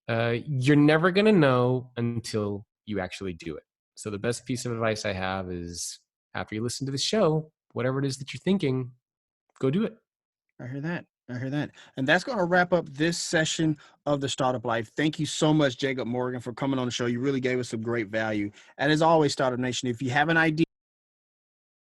you're never going to know until you actually do it. So the best piece of advice I have is, after you listen to the show, whatever it is that you're thinking, go do it. I hear that. And that's going to wrap up this session of the Startup Life. Thank you so much, Jacob Morgan, for coming on the show. You really gave us some great value. And as always, Startup Nation, if you have an idea,